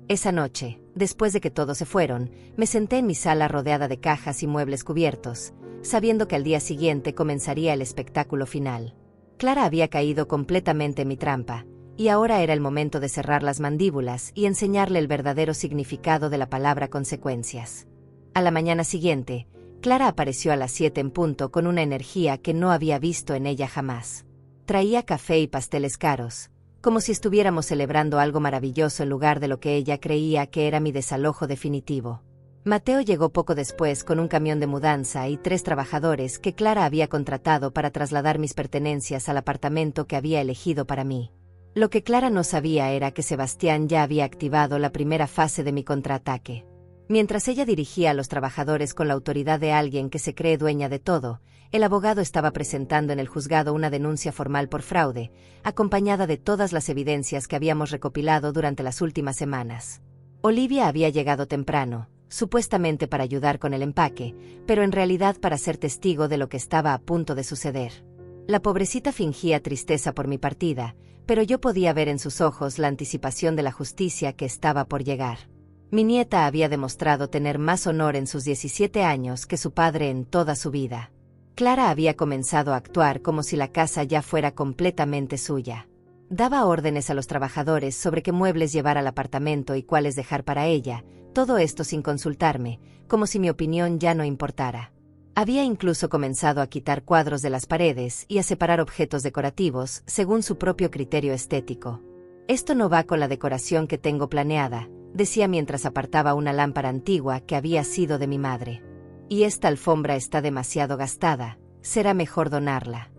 Esa noche, después de que todos se fueron, me senté en mi sala rodeada de cajas y muebles cubiertos, sabiendo que al día siguiente comenzaría el espectáculo final. Clara había caído completamente en mi trampa, y ahora era el momento de cerrar las mandíbulas y enseñarle el verdadero significado de la palabra consecuencias. A la mañana siguiente, Clara apareció a las 7 en punto con una energía que no había visto en ella jamás. Traía café y pasteles caros, como si estuviéramos celebrando algo maravilloso en lugar de lo que ella creía que era mi desalojo definitivo. Mateo llegó poco después con un camión de mudanza y 3 trabajadores que Clara había contratado para trasladar mis pertenencias al apartamento que había elegido para mí. Lo que Clara no sabía era que Sebastián ya había activado la primera fase de mi contraataque. Mientras ella dirigía a los trabajadores con la autoridad de alguien que se cree dueña de todo, el abogado estaba presentando en el juzgado una denuncia formal por fraude, acompañada de todas las evidencias que habíamos recopilado durante las últimas semanas. Olivia había llegado temprano, supuestamente para ayudar con el empaque, pero en realidad para ser testigo de lo que estaba a punto de suceder. La pobrecita fingía tristeza por mi partida, pero yo podía ver en sus ojos la anticipación de la justicia que estaba por llegar. Mi nieta había demostrado tener más honor en sus 17 años que su padre en toda su vida. Clara había comenzado a actuar como si la casa ya fuera completamente suya. Daba órdenes a los trabajadores sobre qué muebles llevar al apartamento y cuáles dejar para ella, todo esto sin consultarme, como si mi opinión ya no importara. Había incluso comenzado a quitar cuadros de las paredes y a separar objetos decorativos según su propio criterio estético. Esto no va con la decoración que tengo planeada, decía mientras apartaba una lámpara antigua que había sido de mi madre. Y esta alfombra está demasiado gastada, será mejor donarla.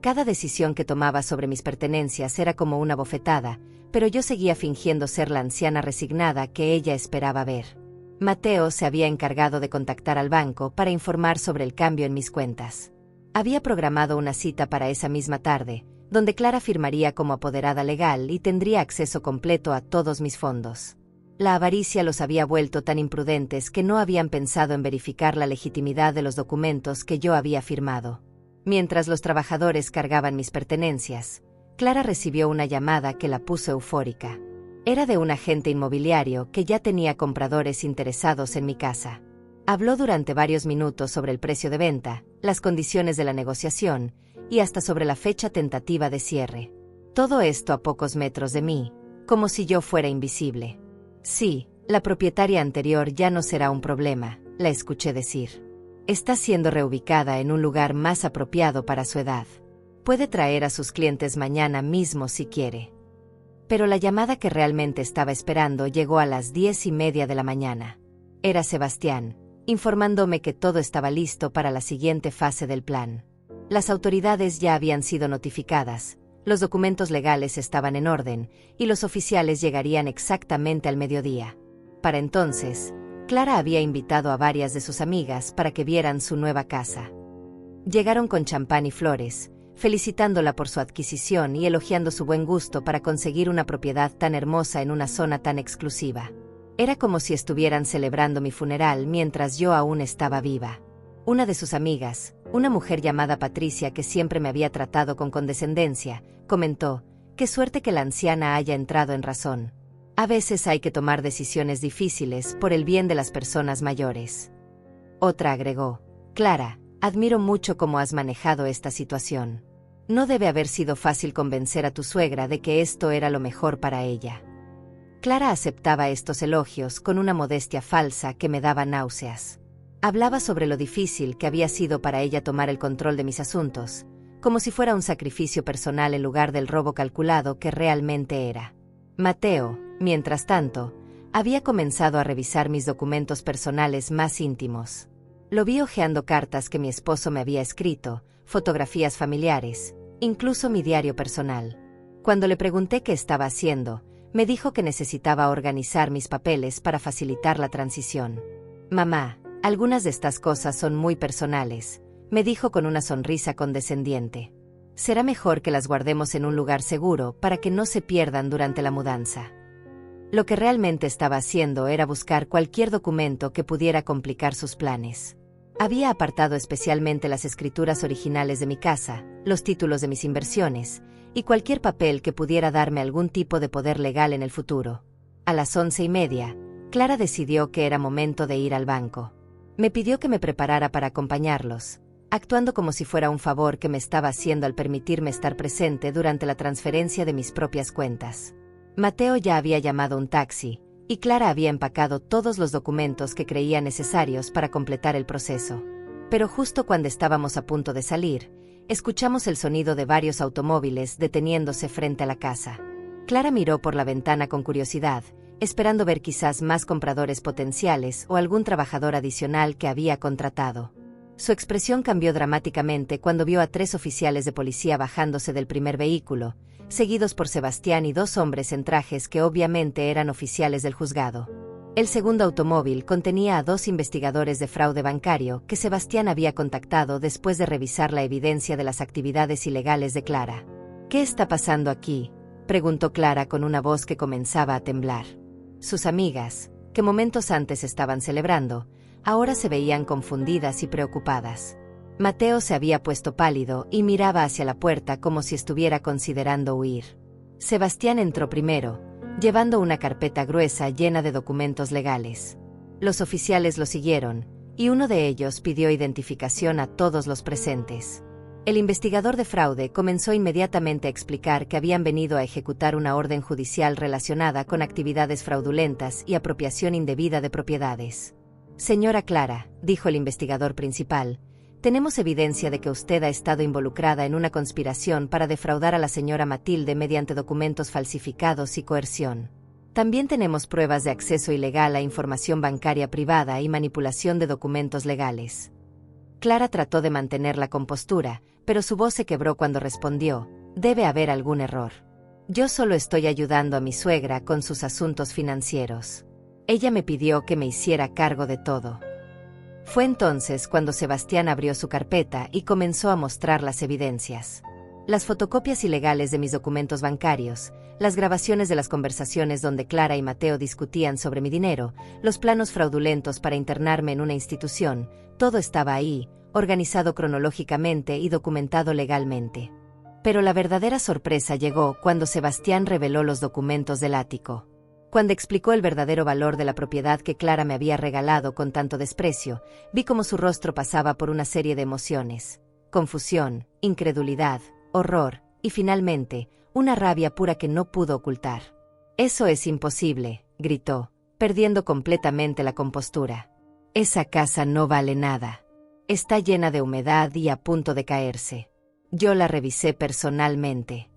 Cada decisión que tomaba sobre mis pertenencias era como una bofetada, pero yo seguía fingiendo ser la anciana resignada que ella esperaba ver. Mateo se había encargado de contactar al banco para informar sobre el cambio en mis cuentas. Había programado una cita para esa misma tarde, donde Clara firmaría como apoderada legal y tendría acceso completo a todos mis fondos. La avaricia los había vuelto tan imprudentes que no habían pensado en verificar la legitimidad de los documentos que yo había firmado. Mientras los trabajadores cargaban mis pertenencias, Clara recibió una llamada que la puso eufórica. Era de un agente inmobiliario que ya tenía compradores interesados en mi casa. Habló durante varios minutos sobre el precio de venta, las condiciones de la negociación y hasta sobre la fecha tentativa de cierre. Todo esto a pocos metros de mí, como si yo fuera invisible. Sí, la propietaria anterior ya no será un problema, la escuché decir. Está siendo reubicada en un lugar más apropiado para su edad. Puede traer a sus clientes mañana mismo si quiere. Pero la llamada que realmente estaba esperando llegó a las 10:30 de la mañana. Era Sebastián, informándome que todo estaba listo para la siguiente fase del plan. Las autoridades ya habían sido notificadas, los documentos legales estaban en orden, y los oficiales llegarían exactamente al mediodía. Para entonces, Clara había invitado a varias de sus amigas para que vieran su nueva casa. Llegaron con champán y flores, felicitándola por su adquisición y elogiando su buen gusto para conseguir una propiedad tan hermosa en una zona tan exclusiva. Era como si estuvieran celebrando mi funeral mientras yo aún estaba viva. Una de sus amigas, una mujer llamada Patricia que siempre me había tratado con condescendencia, comentó: «Qué suerte que la anciana haya entrado en razón. A veces hay que tomar decisiones difíciles por el bien de las personas mayores». Otra agregó: «Clara, admiro mucho cómo has manejado esta situación. No debe haber sido fácil convencer a tu suegra de que esto era lo mejor para ella». Clara aceptaba estos elogios con una modestia falsa que me daba náuseas. Hablaba sobre lo difícil que había sido para ella tomar el control de mis asuntos, como si fuera un sacrificio personal en lugar del robo calculado que realmente era. Mateo, mientras tanto, había comenzado a revisar mis documentos personales más íntimos. Lo vi hojeando cartas que mi esposo me había escrito, fotografías familiares, incluso mi diario personal. Cuando le pregunté qué estaba haciendo, me dijo que necesitaba organizar mis papeles para facilitar la transición. «Mamá, algunas de estas cosas son muy personales», me dijo con una sonrisa condescendiente. «Será mejor que las guardemos en un lugar seguro para que no se pierdan durante la mudanza». Lo que realmente estaba haciendo era buscar cualquier documento que pudiera complicar sus planes. Había apartado especialmente las escrituras originales de mi casa, los títulos de mis inversiones, y cualquier papel que pudiera darme algún tipo de poder legal en el futuro. A las 11:30, Clara decidió que era momento de ir al banco. Me pidió que me preparara para acompañarlos, actuando como si fuera un favor que me estaba haciendo al permitirme estar presente durante la transferencia de mis propias cuentas. Mateo ya había llamado un taxi, y Clara había empacado todos los documentos que creía necesarios para completar el proceso. Pero justo cuando estábamos a punto de salir, escuchamos el sonido de varios automóviles deteniéndose frente a la casa. Clara miró por la ventana con curiosidad, esperando ver quizás más compradores potenciales o algún trabajador adicional que había contratado. Su expresión cambió dramáticamente cuando vio a 3 oficiales de policía bajándose del primer vehículo, seguidos por Sebastián y 2 hombres en trajes que obviamente eran oficiales del juzgado. El segundo automóvil contenía a 2 investigadores de fraude bancario que Sebastián había contactado después de revisar la evidencia de las actividades ilegales de Clara. ¿Qué está pasando aquí?, preguntó Clara con una voz que comenzaba a temblar. Sus amigas, que momentos antes estaban celebrando, ahora se veían confundidas y preocupadas. Mateo se había puesto pálido y miraba hacia la puerta como si estuviera considerando huir. Sebastián entró primero, llevando una carpeta gruesa llena de documentos legales. Los oficiales lo siguieron, y uno de ellos pidió identificación a todos los presentes. El investigador de fraude comenzó inmediatamente a explicar que habían venido a ejecutar una orden judicial relacionada con actividades fraudulentas y apropiación indebida de propiedades. Señora Clara, dijo el investigador principal, tenemos evidencia de que usted ha estado involucrada en una conspiración para defraudar a la señora Matilde mediante documentos falsificados y coerción. También tenemos pruebas de acceso ilegal a información bancaria privada y manipulación de documentos legales. Clara trató de mantener la compostura, pero su voz se quebró cuando respondió: debe haber algún error. Yo solo estoy ayudando a mi suegra con sus asuntos financieros. Ella me pidió que me hiciera cargo de todo. Fue entonces cuando Sebastián abrió su carpeta y comenzó a mostrar las evidencias. Las fotocopias ilegales de mis documentos bancarios, las grabaciones de las conversaciones donde Clara y Mateo discutían sobre mi dinero, los planos fraudulentos para internarme en una institución, todo estaba ahí, organizado cronológicamente y documentado legalmente. Pero la verdadera sorpresa llegó cuando Sebastián reveló los documentos del ático. Cuando explicó el verdadero valor de la propiedad que Clara me había regalado con tanto desprecio, vi cómo su rostro pasaba por una serie de emociones: confusión, incredulidad, horror, y finalmente, una rabia pura que no pudo ocultar. «Eso es imposible», gritó, perdiendo completamente la compostura. «Esa casa no vale nada. Está llena de humedad y a punto de caerse. Yo la revisé personalmente».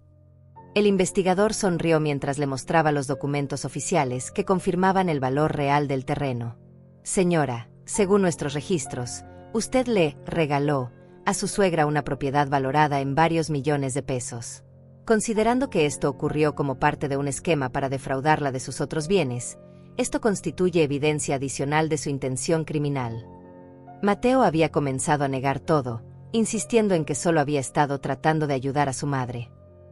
El investigador sonrió mientras le mostraba los documentos oficiales que confirmaban el valor real del terreno. «Señora, según nuestros registros, usted le regaló a su suegra una propiedad valorada en varios millones de pesos. Considerando que esto ocurrió como parte de un esquema para defraudarla de sus otros bienes, esto constituye evidencia adicional de su intención criminal». Mateo había comenzado a negar todo, insistiendo en que solo había estado tratando de ayudar a su madre.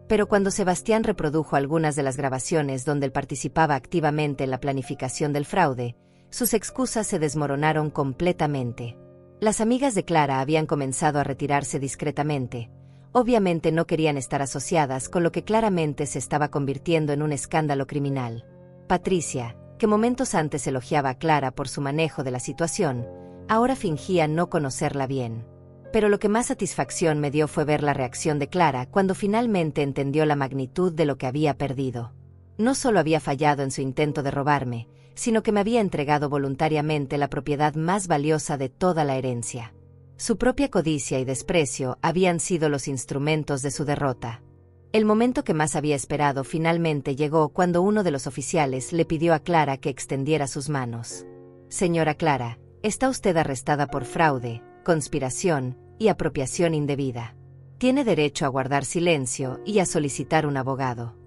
Pero cuando Sebastián reprodujo algunas de las grabaciones donde él participaba activamente en la planificación del fraude, sus excusas se desmoronaron completamente. Las amigas de Clara habían comenzado a retirarse discretamente. Obviamente no querían estar asociadas con lo que claramente se estaba convirtiendo en un escándalo criminal. Patricia, que momentos antes elogiaba a Clara por su manejo de la situación, ahora fingía no conocerla bien. Pero lo que más satisfacción me dio fue ver la reacción de Clara cuando finalmente entendió la magnitud de lo que había perdido. No solo había fallado en su intento de robarme, sino que me había entregado voluntariamente la propiedad más valiosa de toda la herencia. Su propia codicia y desprecio habían sido los instrumentos de su derrota. El momento que más había esperado finalmente llegó cuando uno de los oficiales le pidió a Clara que extendiera sus manos. «Señora Clara, está usted arrestada por fraude, conspiración y apropiación indebida. Tiene derecho a guardar silencio y a solicitar un abogado».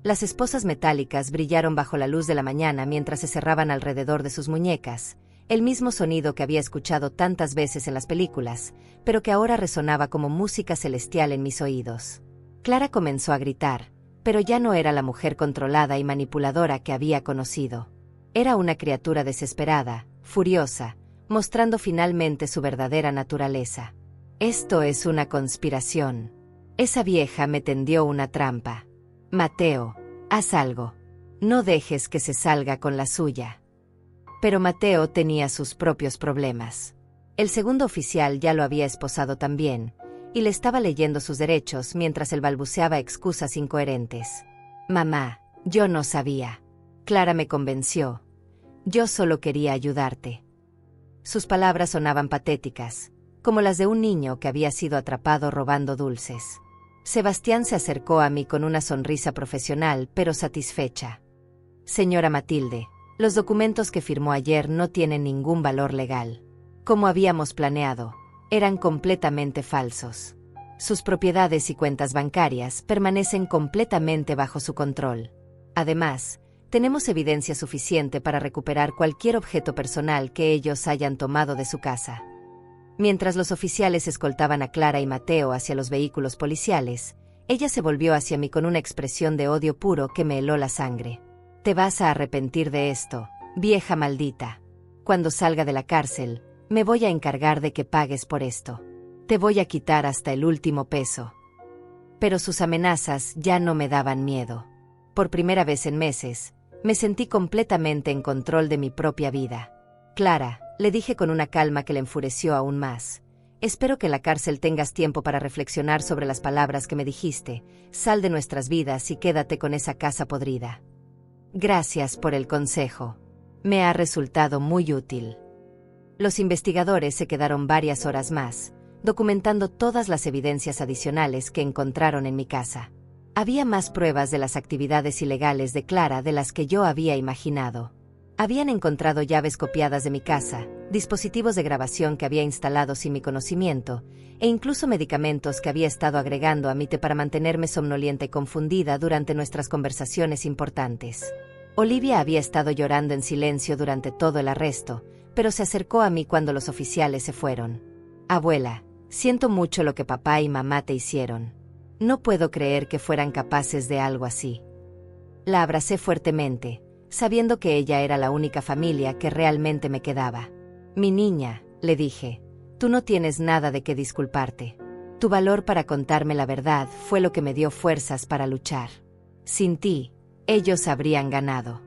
Las esposas metálicas brillaron bajo la luz de la mañana mientras se cerraban alrededor de sus muñecas, el mismo sonido que había escuchado tantas veces en las películas, pero que ahora resonaba como música celestial en mis oídos. Clara comenzó a gritar, pero ya no era la mujer controlada y manipuladora que había conocido. Era una criatura desesperada, furiosa, mostrando finalmente su verdadera naturaleza. «Esto es una conspiración. Esa vieja me tendió una trampa. Mateo, haz algo. No dejes que se salga con la suya». Pero Mateo tenía sus propios problemas. El segundo oficial ya lo había esposado también, y le estaba leyendo sus derechos mientras él balbuceaba excusas incoherentes. «Mamá, yo no sabía. Clara me convenció. Yo solo quería ayudarte». Sus palabras sonaban patéticas, como las de un niño que había sido atrapado robando dulces. Sebastián se acercó a mí con una sonrisa profesional pero satisfecha. «Señora Matilde, los documentos que firmó ayer no tienen ningún valor legal. Como habíamos planeado, eran completamente falsos. Sus propiedades y cuentas bancarias permanecen completamente bajo su control. Además, Tenemos evidencia suficiente para recuperar cualquier objeto personal que ellos hayan tomado de su casa. Mientras los oficiales escoltaban a Clara y Mateo hacia los vehículos policiales, ella se volvió hacia mí con una expresión de odio puro que me heló la sangre. Te vas a arrepentir de esto, vieja maldita. Cuando salga de la cárcel, me voy a encargar de que pagues por esto. Te voy a quitar hasta el último peso. Pero sus amenazas ya no me daban miedo. Por primera vez en meses, me sentí completamente en control de mi propia vida. Clara, le dije con una calma que le enfureció aún más. Espero que en la cárcel tengas tiempo para reflexionar sobre las palabras que me dijiste. Sal de nuestras vidas y quédate con esa casa podrida. Gracias por el consejo. Me ha resultado muy útil. Los investigadores se quedaron varias horas más, documentando todas las evidencias adicionales que encontraron en mi casa. Había más pruebas de las actividades ilegales de Clara de las que yo había imaginado. Habían encontrado llaves copiadas de mi casa, dispositivos de grabación que había instalado sin mi conocimiento, e incluso medicamentos que había estado agregando a mi té para mantenerme somnolienta y confundida durante nuestras conversaciones importantes. Olivia había estado llorando en silencio durante todo el arresto, pero se acercó a mí cuando los oficiales se fueron. Abuela, siento mucho lo que papá y mamá te hicieron. No puedo creer que fueran capaces de algo así. La abracé fuertemente, sabiendo que ella era la única familia que realmente me quedaba. Mi niña, le dije, tú no tienes nada de qué disculparte. Tu valor para contarme la verdad fue lo que me dio fuerzas para luchar. Sin ti, ellos habrían ganado.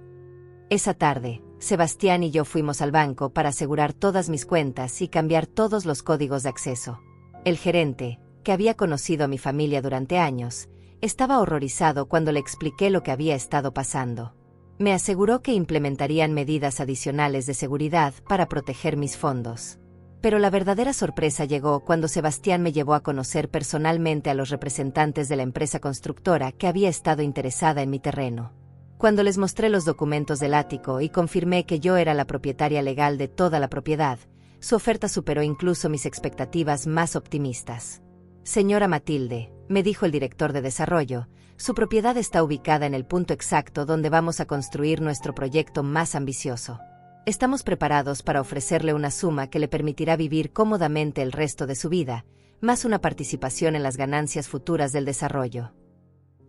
Esa tarde, Sebastián y yo fuimos al banco para asegurar todas mis cuentas y cambiar todos los códigos de acceso. El gerente, que había conocido a mi familia durante años, estaba horrorizado cuando le expliqué lo que había estado pasando. Me aseguró que implementarían medidas adicionales de seguridad para proteger mis fondos. Pero la verdadera sorpresa llegó cuando Sebastián me llevó a conocer personalmente a los representantes de la empresa constructora que había estado interesada en mi terreno. Cuando les mostré los documentos del ático y confirmé que yo era la propietaria legal de toda la propiedad, su oferta superó incluso mis expectativas más optimistas. Señora Matilde, me dijo el director de desarrollo, su propiedad está ubicada en el punto exacto donde vamos a construir nuestro proyecto más ambicioso. Estamos preparados para ofrecerle una suma que le permitirá vivir cómodamente el resto de su vida, más una participación en las ganancias futuras del desarrollo.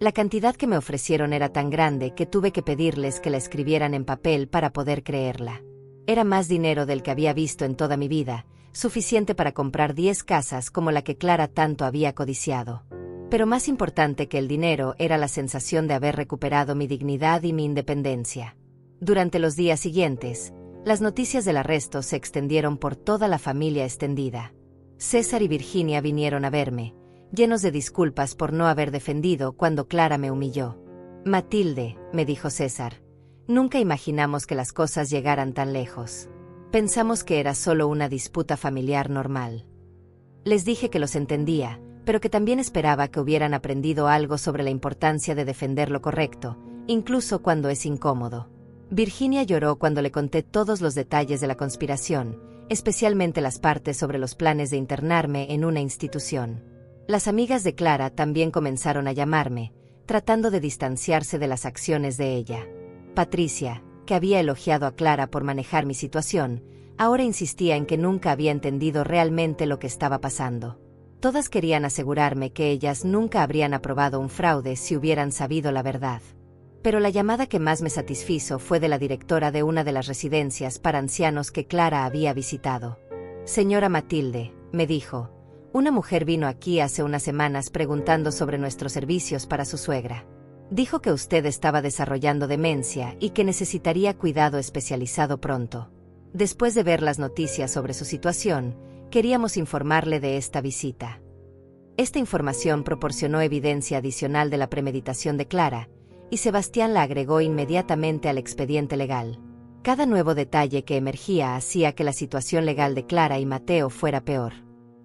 La cantidad que me ofrecieron era tan grande que tuve que pedirles que la escribieran en papel para poder creerla. Era más dinero del que había visto en toda mi vida, suficiente para comprar 10 casas como la que Clara tanto había codiciado. Pero más importante que el dinero era la sensación de haber recuperado mi dignidad y mi independencia. Durante los días siguientes, las noticias del arresto se extendieron por toda la familia extendida. César y Virginia vinieron a verme, llenos de disculpas por no haber defendido cuando Clara me humilló. Matilde, me dijo César, nunca imaginamos que las cosas llegaran tan lejos. Pensamos que era solo una disputa familiar normal. Les dije que los entendía, pero que también esperaba que hubieran aprendido algo sobre la importancia de defender lo correcto, incluso cuando es incómodo. Virginia lloró cuando le conté todos los detalles de la conspiración, especialmente las partes sobre los planes de internarme en una institución. Las amigas de Clara también comenzaron a llamarme, tratando de distanciarse de las acciones de ella. Patricia, que había elogiado a Clara por manejar mi situación, ahora insistía en que nunca había entendido realmente lo que estaba pasando. Todas querían asegurarme que ellas nunca habrían aprobado un fraude si hubieran sabido la verdad. Pero la llamada que más me satisfizo fue de la directora de una de las residencias para ancianos que Clara había visitado. Señora Matilde, me dijo, una mujer vino aquí hace unas semanas preguntando sobre nuestros servicios para su suegra. Dijo que usted estaba desarrollando demencia y que necesitaría cuidado especializado pronto. Después de ver las noticias sobre su situación, queríamos informarle de esta visita. Esta información proporcionó evidencia adicional de la premeditación de Clara, y Sebastián la agregó inmediatamente al expediente legal. Cada nuevo detalle que emergía hacía que la situación legal de Clara y Mateo fuera peor.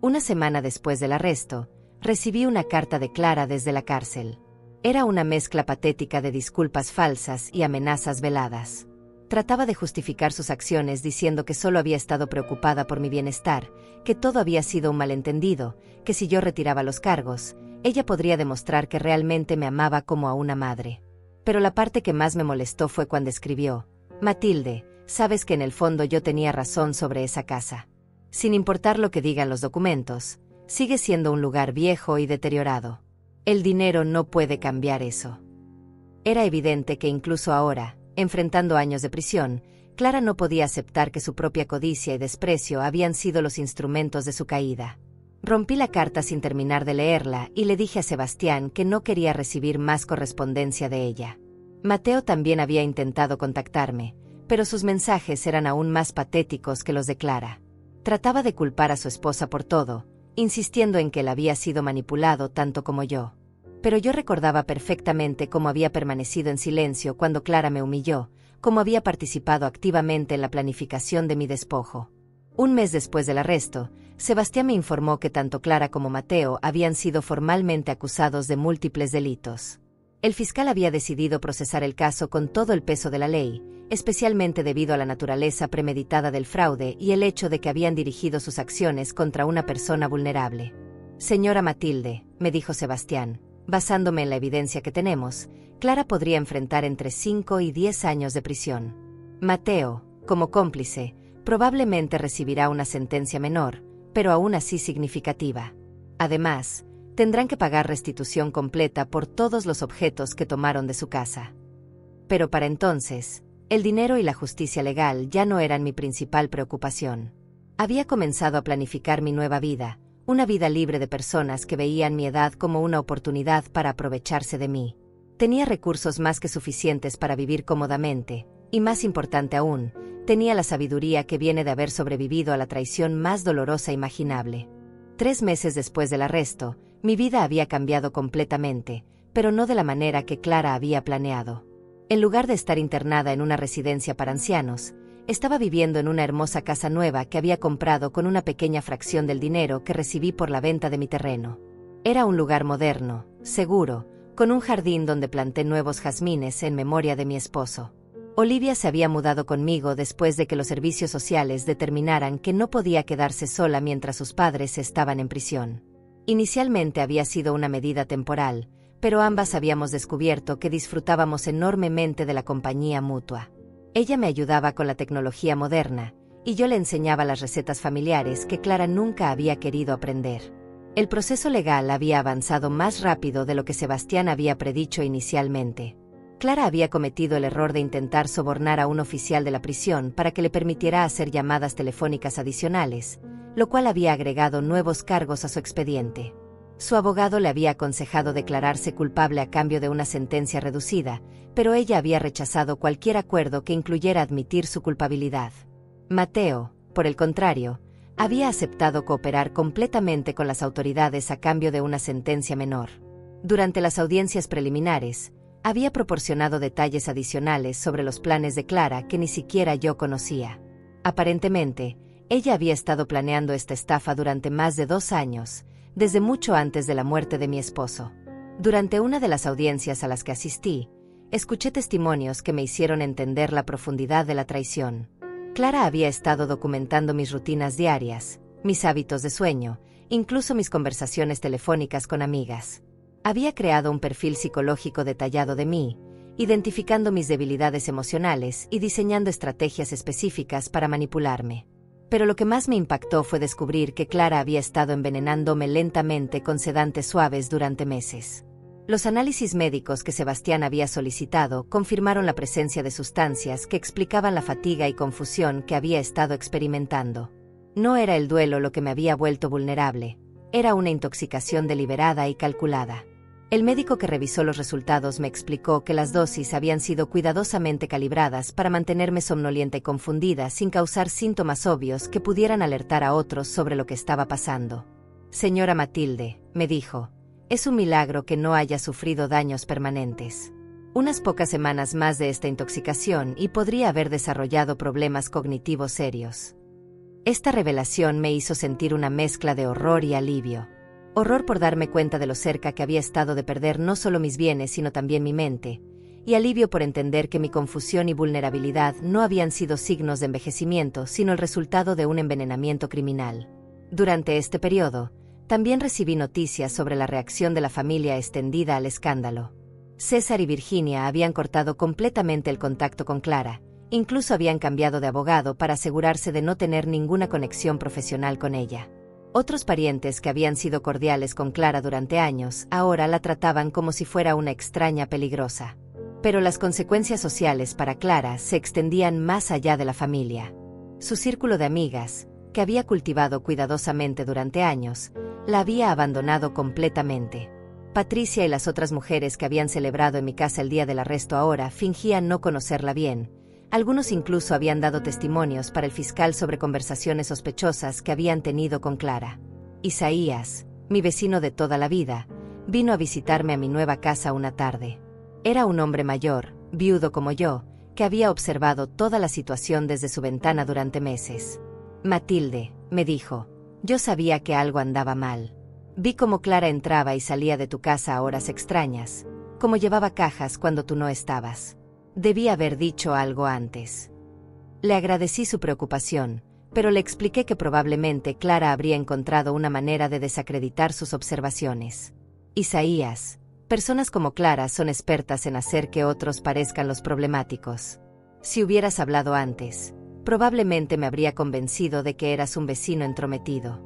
Una semana después del arresto, recibí una carta de Clara desde la cárcel. Era una mezcla patética de disculpas falsas y amenazas veladas. Trataba de justificar sus acciones diciendo que solo había estado preocupada por mi bienestar, que todo había sido un malentendido, que si yo retiraba los cargos, ella podría demostrar que realmente me amaba como a una madre. Pero la parte que más me molestó fue cuando escribió: Matilde, sabes que en el fondo yo tenía razón sobre esa casa. Sin importar lo que digan los documentos, sigue siendo un lugar viejo y deteriorado. El dinero no puede cambiar eso. Era evidente que incluso ahora, enfrentando años de prisión, Clara no podía aceptar que su propia codicia y desprecio habían sido los instrumentos de su caída. Rompí la carta sin terminar de leerla y le dije a Sebastián que no quería recibir más correspondencia de ella. Mateo también había intentado contactarme, pero sus mensajes eran aún más patéticos que los de Clara. Trataba de culpar a su esposa por todo, insistiendo en que él había sido manipulado tanto como yo. Pero yo recordaba perfectamente cómo había permanecido en silencio cuando Clara me humilló, cómo había participado activamente en la planificación de mi despojo. Un mes después del arresto, Sebastián me informó que tanto Clara como Mateo habían sido formalmente acusados de múltiples delitos. El fiscal había decidido procesar el caso con todo el peso de la ley, especialmente debido a la naturaleza premeditada del fraude y el hecho de que habían dirigido sus acciones contra una persona vulnerable. Señora Matilde, me dijo Sebastián, basándome en la evidencia que tenemos, Clara podría enfrentar entre 5 y 10 años de prisión. Mateo, como cómplice, probablemente recibirá una sentencia menor, pero aún así significativa. Además, tendrán que pagar restitución completa por todos los objetos que tomaron de su casa. Pero para entonces, el dinero y la justicia legal ya no eran mi principal preocupación. Había comenzado a planificar mi nueva vida, una vida libre de personas que veían mi edad como una oportunidad para aprovecharse de mí. Tenía recursos más que suficientes para vivir cómodamente, y más importante aún, tenía la sabiduría que viene de haber sobrevivido a la traición más dolorosa imaginable. 3 meses después del arresto, mi vida había cambiado completamente, pero no de la manera que Clara había planeado. En lugar de estar internada en una residencia para ancianos, estaba viviendo en una hermosa casa nueva que había comprado con una pequeña fracción del dinero que recibí por la venta de mi terreno. Era un lugar moderno, seguro, con un jardín donde planté nuevos jazmines en memoria de mi esposo. Olivia se había mudado conmigo después de que los servicios sociales determinaran que no podía quedarse sola mientras sus padres estaban en prisión. Inicialmente había sido una medida temporal, pero ambas habíamos descubierto que disfrutábamos enormemente de la compañía mutua. Ella me ayudaba con la tecnología moderna, y yo le enseñaba las recetas familiares que Clara nunca había querido aprender. El proceso legal había avanzado más rápido de lo que Sebastián había predicho inicialmente. Clara había cometido el error de intentar sobornar a un oficial de la prisión para que le permitiera hacer llamadas telefónicas adicionales, lo cual había agregado nuevos cargos a su expediente. Su abogado le había aconsejado declararse culpable a cambio de una sentencia reducida, pero ella había rechazado cualquier acuerdo que incluyera admitir su culpabilidad. Mateo, por el contrario, había aceptado cooperar completamente con las autoridades a cambio de una sentencia menor. Durante las audiencias preliminares, había proporcionado detalles adicionales sobre los planes de Clara que ni siquiera yo conocía. Aparentemente, ella había estado planeando esta estafa durante más de 2 años, desde mucho antes de la muerte de mi esposo. Durante una de las audiencias a las que asistí, escuché testimonios que me hicieron entender la profundidad de la traición. Clara había estado documentando mis rutinas diarias, mis hábitos de sueño, incluso mis conversaciones telefónicas con amigas. Había creado un perfil psicológico detallado de mí, identificando mis debilidades emocionales y diseñando estrategias específicas para manipularme. Pero lo que más me impactó fue descubrir que Clara había estado envenenándome lentamente con sedantes suaves durante meses. Los análisis médicos que Sebastián había solicitado confirmaron la presencia de sustancias que explicaban la fatiga y confusión que había estado experimentando. No era el duelo lo que me había vuelto vulnerable, era una intoxicación deliberada y calculada. El médico que revisó los resultados me explicó que las dosis habían sido cuidadosamente calibradas para mantenerme somnolienta y confundida sin causar síntomas obvios que pudieran alertar a otros sobre lo que estaba pasando. Señora Matilde, me dijo, es un milagro que no haya sufrido daños permanentes. Unas pocas semanas más de esta intoxicación y podría haber desarrollado problemas cognitivos serios. Esta revelación me hizo sentir una mezcla de horror y alivio. Horror por darme cuenta de lo cerca que había estado de perder no solo mis bienes sino también mi mente, y alivio por entender que mi confusión y vulnerabilidad no habían sido signos de envejecimiento sino el resultado de un envenenamiento criminal. Durante este periodo, también recibí noticias sobre la reacción de la familia extendida al escándalo. César y Virginia habían cortado completamente el contacto con Clara, incluso habían cambiado de abogado para asegurarse de no tener ninguna conexión profesional con ella. Otros parientes que habían sido cordiales con Clara durante años, ahora la trataban como si fuera una extraña peligrosa. Pero las consecuencias sociales para Clara se extendían más allá de la familia. Su círculo de amigas, que había cultivado cuidadosamente durante años, la había abandonado completamente. Patricia y las otras mujeres que habían celebrado en mi casa el día del arresto ahora fingían no conocerla bien. Algunos incluso habían dado testimonios para el fiscal sobre conversaciones sospechosas que habían tenido con Clara. Isaías, mi vecino de toda la vida, vino a visitarme a mi nueva casa una tarde. Era un hombre mayor, viudo como yo, que había observado toda la situación desde su ventana durante meses. Matilde, me dijo, yo sabía que algo andaba mal. Vi cómo Clara entraba y salía de tu casa a horas extrañas, cómo llevaba cajas cuando tú no estabas. Debí haber dicho algo antes. Le agradecí su preocupación, pero le expliqué que probablemente Clara habría encontrado una manera de desacreditar sus observaciones. Isaías, personas como Clara son expertas en hacer que otros parezcan los problemáticos. Si hubieras hablado antes, probablemente me habría convencido de que eras un vecino entrometido.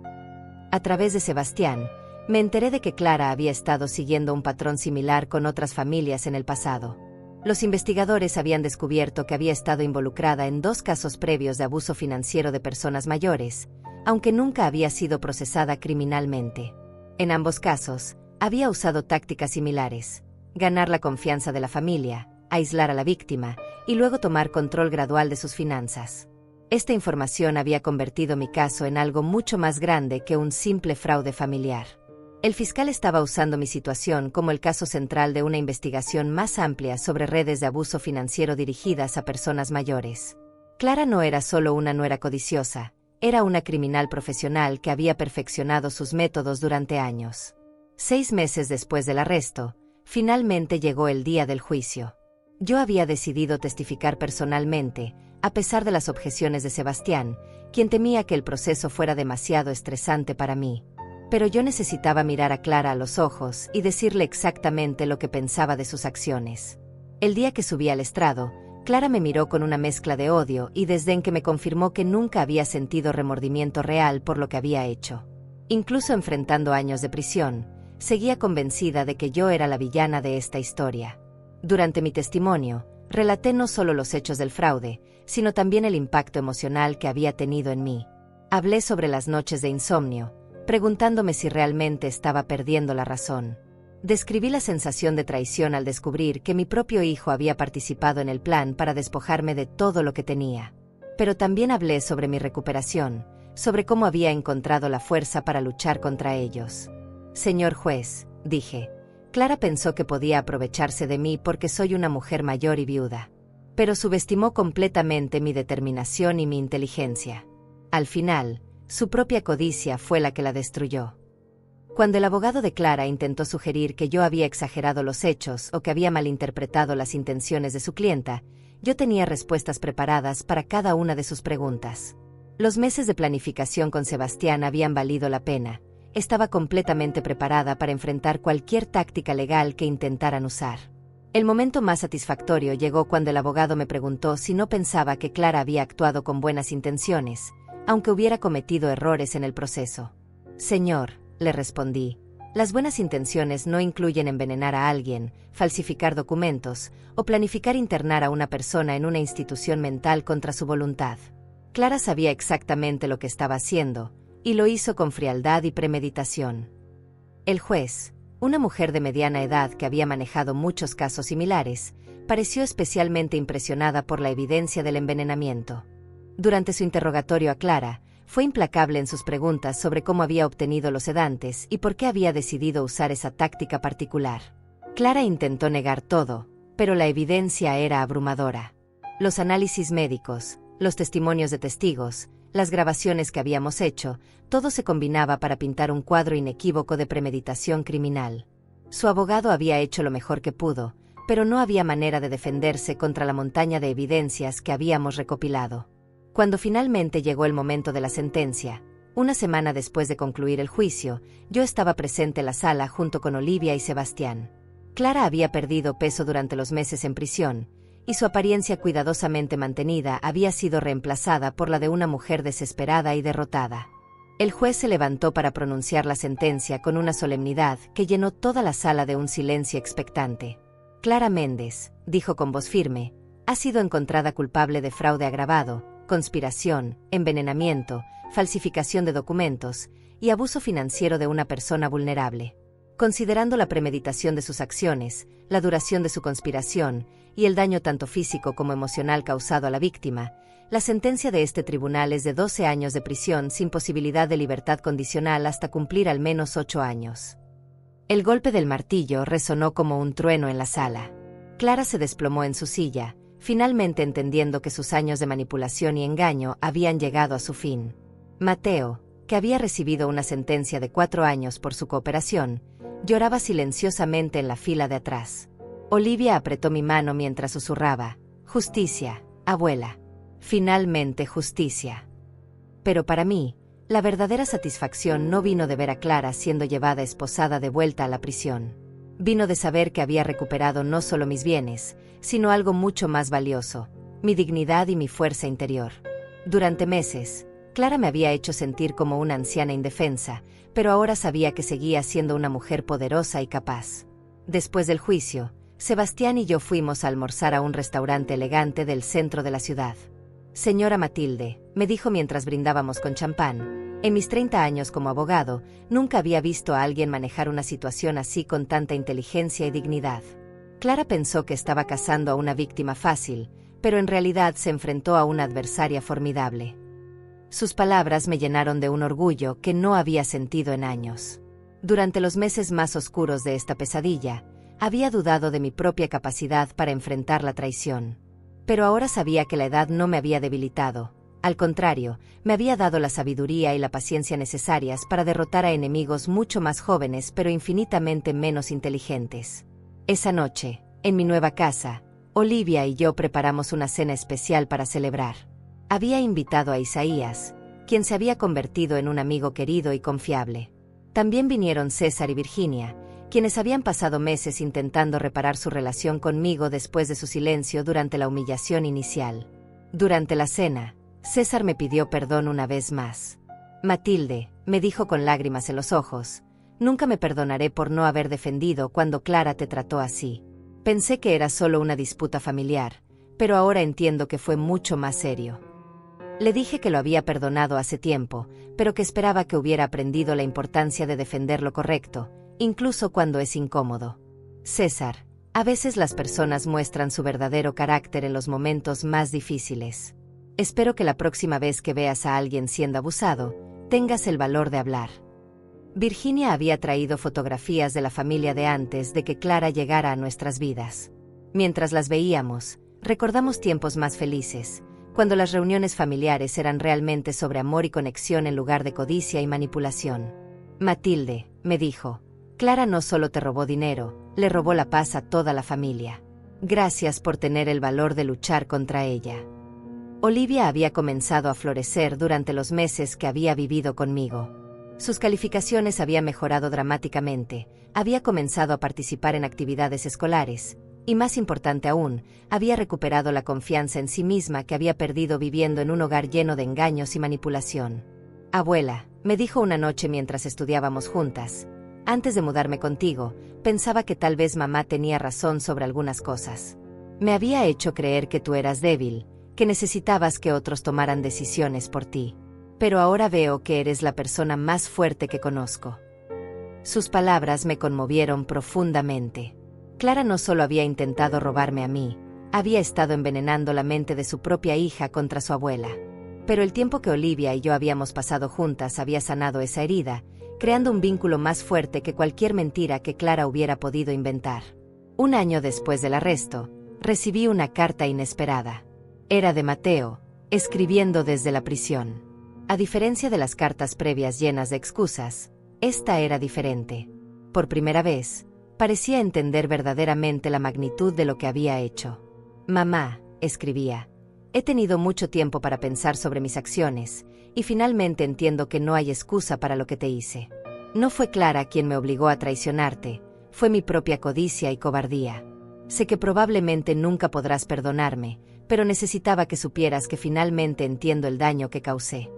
A través de Sebastián, me enteré de que Clara había estado siguiendo un patrón similar con otras familias en el pasado. Los investigadores habían descubierto que había estado involucrada en 2 casos previos de abuso financiero de personas mayores, aunque nunca había sido procesada criminalmente. En ambos casos, había usado tácticas similares: ganar la confianza de la familia, aislar a la víctima, y luego tomar control gradual de sus finanzas. Esta información había convertido mi caso en algo mucho más grande que un simple fraude familiar. El fiscal estaba usando mi situación como el caso central de una investigación más amplia sobre redes de abuso financiero dirigidas a personas mayores. Clara no era solo una nuera codiciosa, era una criminal profesional que había perfeccionado sus métodos durante años. 6 meses después del arresto, finalmente llegó el día del juicio. Yo había decidido testificar personalmente, a pesar de las objeciones de Sebastián, quien temía que el proceso fuera demasiado estresante para mí. Pero yo necesitaba mirar a Clara a los ojos y decirle exactamente lo que pensaba de sus acciones. El día que subí al estrado, Clara me miró con una mezcla de odio y desdén que me confirmó que nunca había sentido remordimiento real por lo que había hecho. Incluso enfrentando años de prisión, seguía convencida de que yo era la villana de esta historia. Durante mi testimonio, relaté no solo los hechos del fraude, sino también el impacto emocional que había tenido en mí. Hablé sobre las noches de insomnio, preguntándome si realmente estaba perdiendo la razón. Describí la sensación de traición al descubrir que mi propio hijo había participado en el plan para despojarme de todo lo que tenía. Pero también hablé sobre mi recuperación, sobre cómo había encontrado la fuerza para luchar contra ellos. Señor juez, dije, Clara pensó que podía aprovecharse de mí porque soy una mujer mayor y viuda. Pero subestimó completamente mi determinación y mi inteligencia. Al final, su propia codicia fue la que la destruyó. Cuando el abogado de Clara intentó sugerir que yo había exagerado los hechos o que había malinterpretado las intenciones de su clienta, yo tenía respuestas preparadas para cada una de sus preguntas. Los meses de planificación con Sebastián habían valido la pena. Estaba completamente preparada para enfrentar cualquier táctica legal que intentaran usar. El momento más satisfactorio llegó cuando el abogado me preguntó si no pensaba que Clara había actuado con buenas intenciones, aunque hubiera cometido errores en el proceso. Señor, le respondí, las buenas intenciones no incluyen envenenar a alguien, falsificar documentos, o planificar internar a una persona en una institución mental contra su voluntad. Clara sabía exactamente lo que estaba haciendo, y lo hizo con frialdad y premeditación. El juez, una mujer de mediana edad que había manejado muchos casos similares, pareció especialmente impresionada por la evidencia del envenenamiento. Durante su interrogatorio a Clara, fue implacable en sus preguntas sobre cómo había obtenido los sedantes y por qué había decidido usar esa táctica particular. Clara intentó negar todo, pero la evidencia era abrumadora. Los análisis médicos, los testimonios de testigos, las grabaciones que habíamos hecho, todo se combinaba para pintar un cuadro inequívoco de premeditación criminal. Su abogado había hecho lo mejor que pudo, pero no había manera de defenderse contra la montaña de evidencias que habíamos recopilado. Cuando finalmente llegó el momento de la sentencia, una semana después de concluir el juicio, yo estaba presente en la sala junto con Olivia y Sebastián. Clara había perdido peso durante los meses en prisión, y su apariencia cuidadosamente mantenida había sido reemplazada por la de una mujer desesperada y derrotada. El juez se levantó para pronunciar la sentencia con una solemnidad que llenó toda la sala de un silencio expectante. Clara Méndez, dijo con voz firme, ha sido encontrada culpable de fraude agravado, conspiración, envenenamiento, falsificación de documentos y abuso financiero de una persona vulnerable. Considerando la premeditación de sus acciones, la duración de su conspiración y el daño tanto físico como emocional causado a la víctima, la sentencia de este tribunal es de 12 años de prisión sin posibilidad de libertad condicional hasta cumplir al menos 8 años. El golpe del martillo resonó como un trueno en la sala. Clara se desplomó en su silla, finalmente entendiendo que sus años de manipulación y engaño habían llegado a su fin. Mateo, que había recibido una sentencia de 4 años por su cooperación, lloraba silenciosamente en la fila de atrás. Olivia apretó mi mano mientras susurraba, «Justicia, abuela. Finalmente justicia». Pero para mí, la verdadera satisfacción no vino de ver a Clara siendo llevada esposada de vuelta a la prisión. Vino de saber que había recuperado no solo mis bienes, sino algo mucho más valioso, mi dignidad y mi fuerza interior. Durante meses, Clara me había hecho sentir como una anciana indefensa, pero ahora sabía que seguía siendo una mujer poderosa y capaz. Después del juicio, Sebastián y yo fuimos a almorzar a un restaurante elegante del centro de la ciudad. «Señora Matilde», me dijo mientras brindábamos con champán, en mis 30 años como abogado, nunca había visto a alguien manejar una situación así con tanta inteligencia y dignidad. Clara pensó que estaba cazando a una víctima fácil, pero en realidad se enfrentó a una adversaria formidable. Sus palabras me llenaron de un orgullo que no había sentido en años. Durante los meses más oscuros de esta pesadilla, había dudado de mi propia capacidad para enfrentar la traición. Pero ahora sabía que la edad no me había debilitado. Al contrario, me había dado la sabiduría y la paciencia necesarias para derrotar a enemigos mucho más jóvenes pero infinitamente menos inteligentes. Esa noche, en mi nueva casa, Olivia y yo preparamos una cena especial para celebrar. Había invitado a Isaías, quien se había convertido en un amigo querido y confiable. También vinieron César y Virginia, quienes habían pasado meses intentando reparar su relación conmigo después de su silencio durante la humillación inicial. Durante la cena, César me pidió perdón una vez más. «Matilde», me dijo con lágrimas en los ojos, «nunca me perdonaré por no haber defendido cuando Clara te trató así. Pensé que era solo una disputa familiar, pero ahora entiendo que fue mucho más serio». Le dije que lo había perdonado hace tiempo, pero que esperaba que hubiera aprendido la importancia de defender lo correcto, incluso cuando es incómodo. «César, a veces las personas muestran su verdadero carácter en los momentos más difíciles. Espero que la próxima vez que veas a alguien siendo abusado, tengas el valor de hablar». Virginia había traído fotografías de la familia de antes de que Clara llegara a nuestras vidas. Mientras las veíamos, recordamos tiempos más felices, cuando las reuniones familiares eran realmente sobre amor y conexión en lugar de codicia y manipulación. «Matilde», me dijo, «Clara no solo te robó dinero, le robó la paz a toda la familia. Gracias por tener el valor de luchar contra ella». Olivia había comenzado a florecer durante los meses que había vivido conmigo. Sus calificaciones habían mejorado dramáticamente, había comenzado a participar en actividades escolares, y más importante aún, había recuperado la confianza en sí misma que había perdido viviendo en un hogar lleno de engaños y manipulación. «Abuela», me dijo una noche mientras estudiábamos juntas, «antes de mudarme contigo, pensaba que tal vez mamá tenía razón sobre algunas cosas. Me había hecho creer que tú eras débil, que necesitabas que otros tomaran decisiones por ti. Pero ahora veo que eres la persona más fuerte que conozco». Sus palabras me conmovieron profundamente. Clara no solo había intentado robarme a mí, había estado envenenando la mente de su propia hija contra su abuela. Pero el tiempo que Olivia y yo habíamos pasado juntas había sanado esa herida, creando un vínculo más fuerte que cualquier mentira que Clara hubiera podido inventar. Un año después del arresto, recibí una carta inesperada. Era de Mateo, escribiendo desde la prisión. A diferencia de las cartas previas llenas de excusas, esta era diferente. Por primera vez, parecía entender verdaderamente la magnitud de lo que había hecho. «Mamá», escribía, «he tenido mucho tiempo para pensar sobre mis acciones, y finalmente entiendo que no hay excusa para lo que te hice. No fue Clara quien me obligó a traicionarte, Fue mi propia codicia y cobardía. Sé que probablemente nunca podrás perdonarme, pero necesitaba que supieras que finalmente entiendo el daño que causé.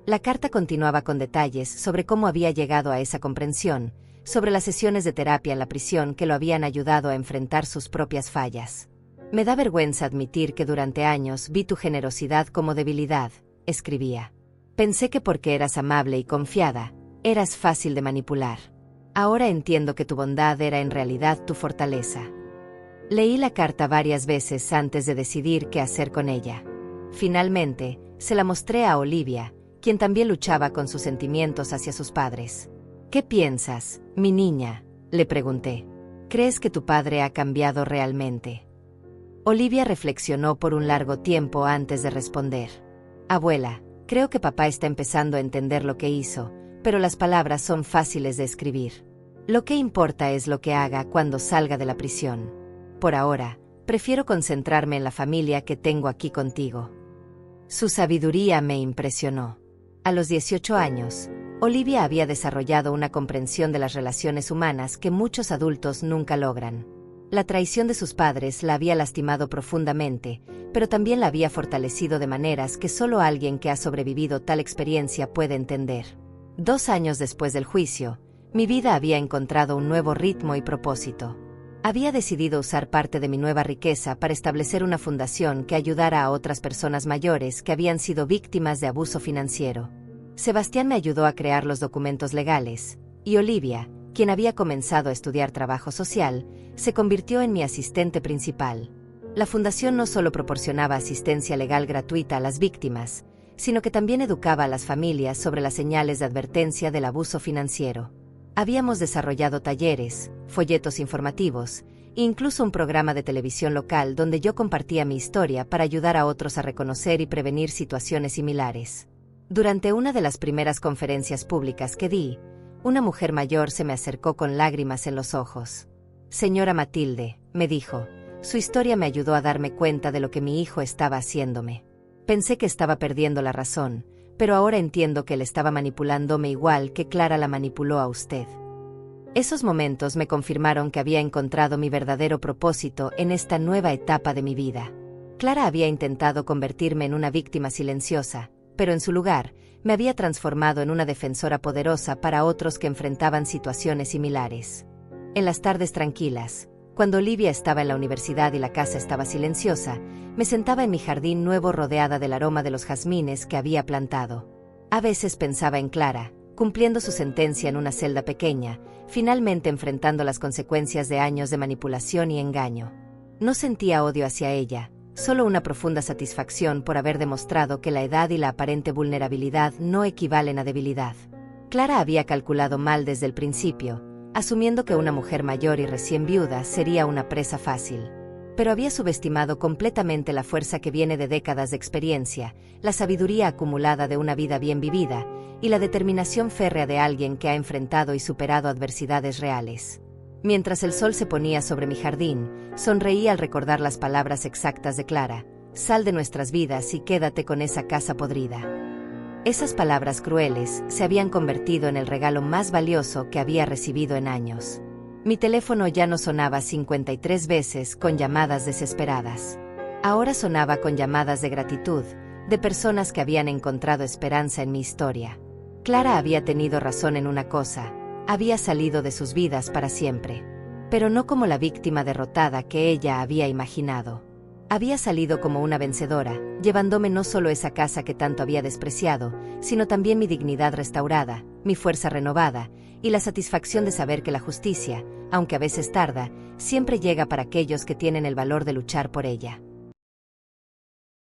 La carta continuaba con detalles sobre cómo había llegado a esa comprensión, sobre las sesiones de terapia en la prisión que lo habían ayudado a enfrentar sus propias fallas. Me da vergüenza admitir que durante años vi tu generosidad como debilidad, escribía. Pensé que porque eras amable y confiada, eras fácil de manipular. Ahora entiendo que tu bondad era en realidad tu fortaleza. Leí la carta varias veces antes de decidir qué hacer con ella. Finalmente, se la mostré a Olivia, quien también luchaba con sus sentimientos hacia sus padres. ¿Qué piensas, mi niña?, le pregunté. ¿Crees que tu padre ha cambiado realmente? Olivia reflexionó por un largo tiempo antes de responder. Abuela, creo que papá está empezando a entender lo que hizo, pero las palabras son fáciles de escribir. Lo que importa es lo que haga cuando salga de la prisión. Por ahora, prefiero concentrarme en la familia que tengo aquí contigo. Su sabiduría me impresionó. A los 18 años, Olivia había desarrollado una comprensión de las relaciones humanas que muchos adultos nunca logran. La traición de sus padres la había lastimado profundamente, pero también la había fortalecido de maneras que solo alguien que ha sobrevivido tal experiencia puede entender. 2 años después del juicio, mi vida había encontrado un nuevo ritmo y propósito. Había decidido usar parte de mi nueva riqueza para establecer una fundación que ayudara a otras personas mayores que habían sido víctimas de abuso financiero. Sebastián me ayudó a crear los documentos legales, y Olivia, quien había comenzado a estudiar trabajo social, se convirtió en mi asistente principal. La fundación no solo proporcionaba asistencia legal gratuita a las víctimas, sino que también educaba a las familias sobre las señales de advertencia del abuso financiero. Habíamos desarrollado talleres, folletos informativos, e incluso un programa de televisión local donde yo compartía mi historia para ayudar a otros a reconocer y prevenir situaciones similares. Durante una de las primeras conferencias públicas que di, una mujer mayor se me acercó con lágrimas en los ojos. Señora Matilde, me dijo, su historia me ayudó a darme cuenta de lo que mi hijo estaba haciéndome. Pensé que estaba perdiendo la razón, pero ahora entiendo que él estaba manipulándome igual que Clara la manipuló a usted. Esos momentos me confirmaron que había encontrado mi verdadero propósito en esta nueva etapa de mi vida. Clara había intentado convertirme en una víctima silenciosa, pero en su lugar, me había transformado en una defensora poderosa para otros que enfrentaban situaciones similares. En las tardes tranquilas, cuando Olivia estaba en la universidad y la casa estaba silenciosa, me sentaba en mi jardín nuevo rodeada del aroma de los jazmines que había plantado. A veces pensaba en Clara, cumpliendo su sentencia en una celda pequeña, finalmente enfrentando las consecuencias de años de manipulación y engaño. No sentía odio hacia ella, solo una profunda satisfacción por haber demostrado que la edad y la aparente vulnerabilidad no equivalen a debilidad. Clara había calculado mal desde el principio, asumiendo que una mujer mayor y recién viuda sería una presa fácil. Pero había subestimado completamente la fuerza que viene de décadas de experiencia, la sabiduría acumulada de una vida bien vivida, y la determinación férrea de alguien que ha enfrentado y superado adversidades reales. Mientras el sol se ponía sobre mi jardín, sonreí al recordar las palabras exactas de Clara: sal de nuestras vidas y quédate con esa casa podrida. Esas palabras crueles se habían convertido en el regalo más valioso que había recibido en años. Mi teléfono ya no sonaba 53 veces con llamadas desesperadas. Ahora sonaba con llamadas de gratitud, de personas que habían encontrado esperanza en mi historia. Clara había tenido razón en una cosa: había salido de sus vidas para siempre. Pero no como la víctima derrotada que ella había imaginado. Había salido como una vencedora, llevándome no solo esa casa que tanto había despreciado, sino también mi dignidad restaurada, mi fuerza renovada, y la satisfacción de saber que la justicia, aunque a veces tarda, siempre llega para aquellos que tienen el valor de luchar por ella.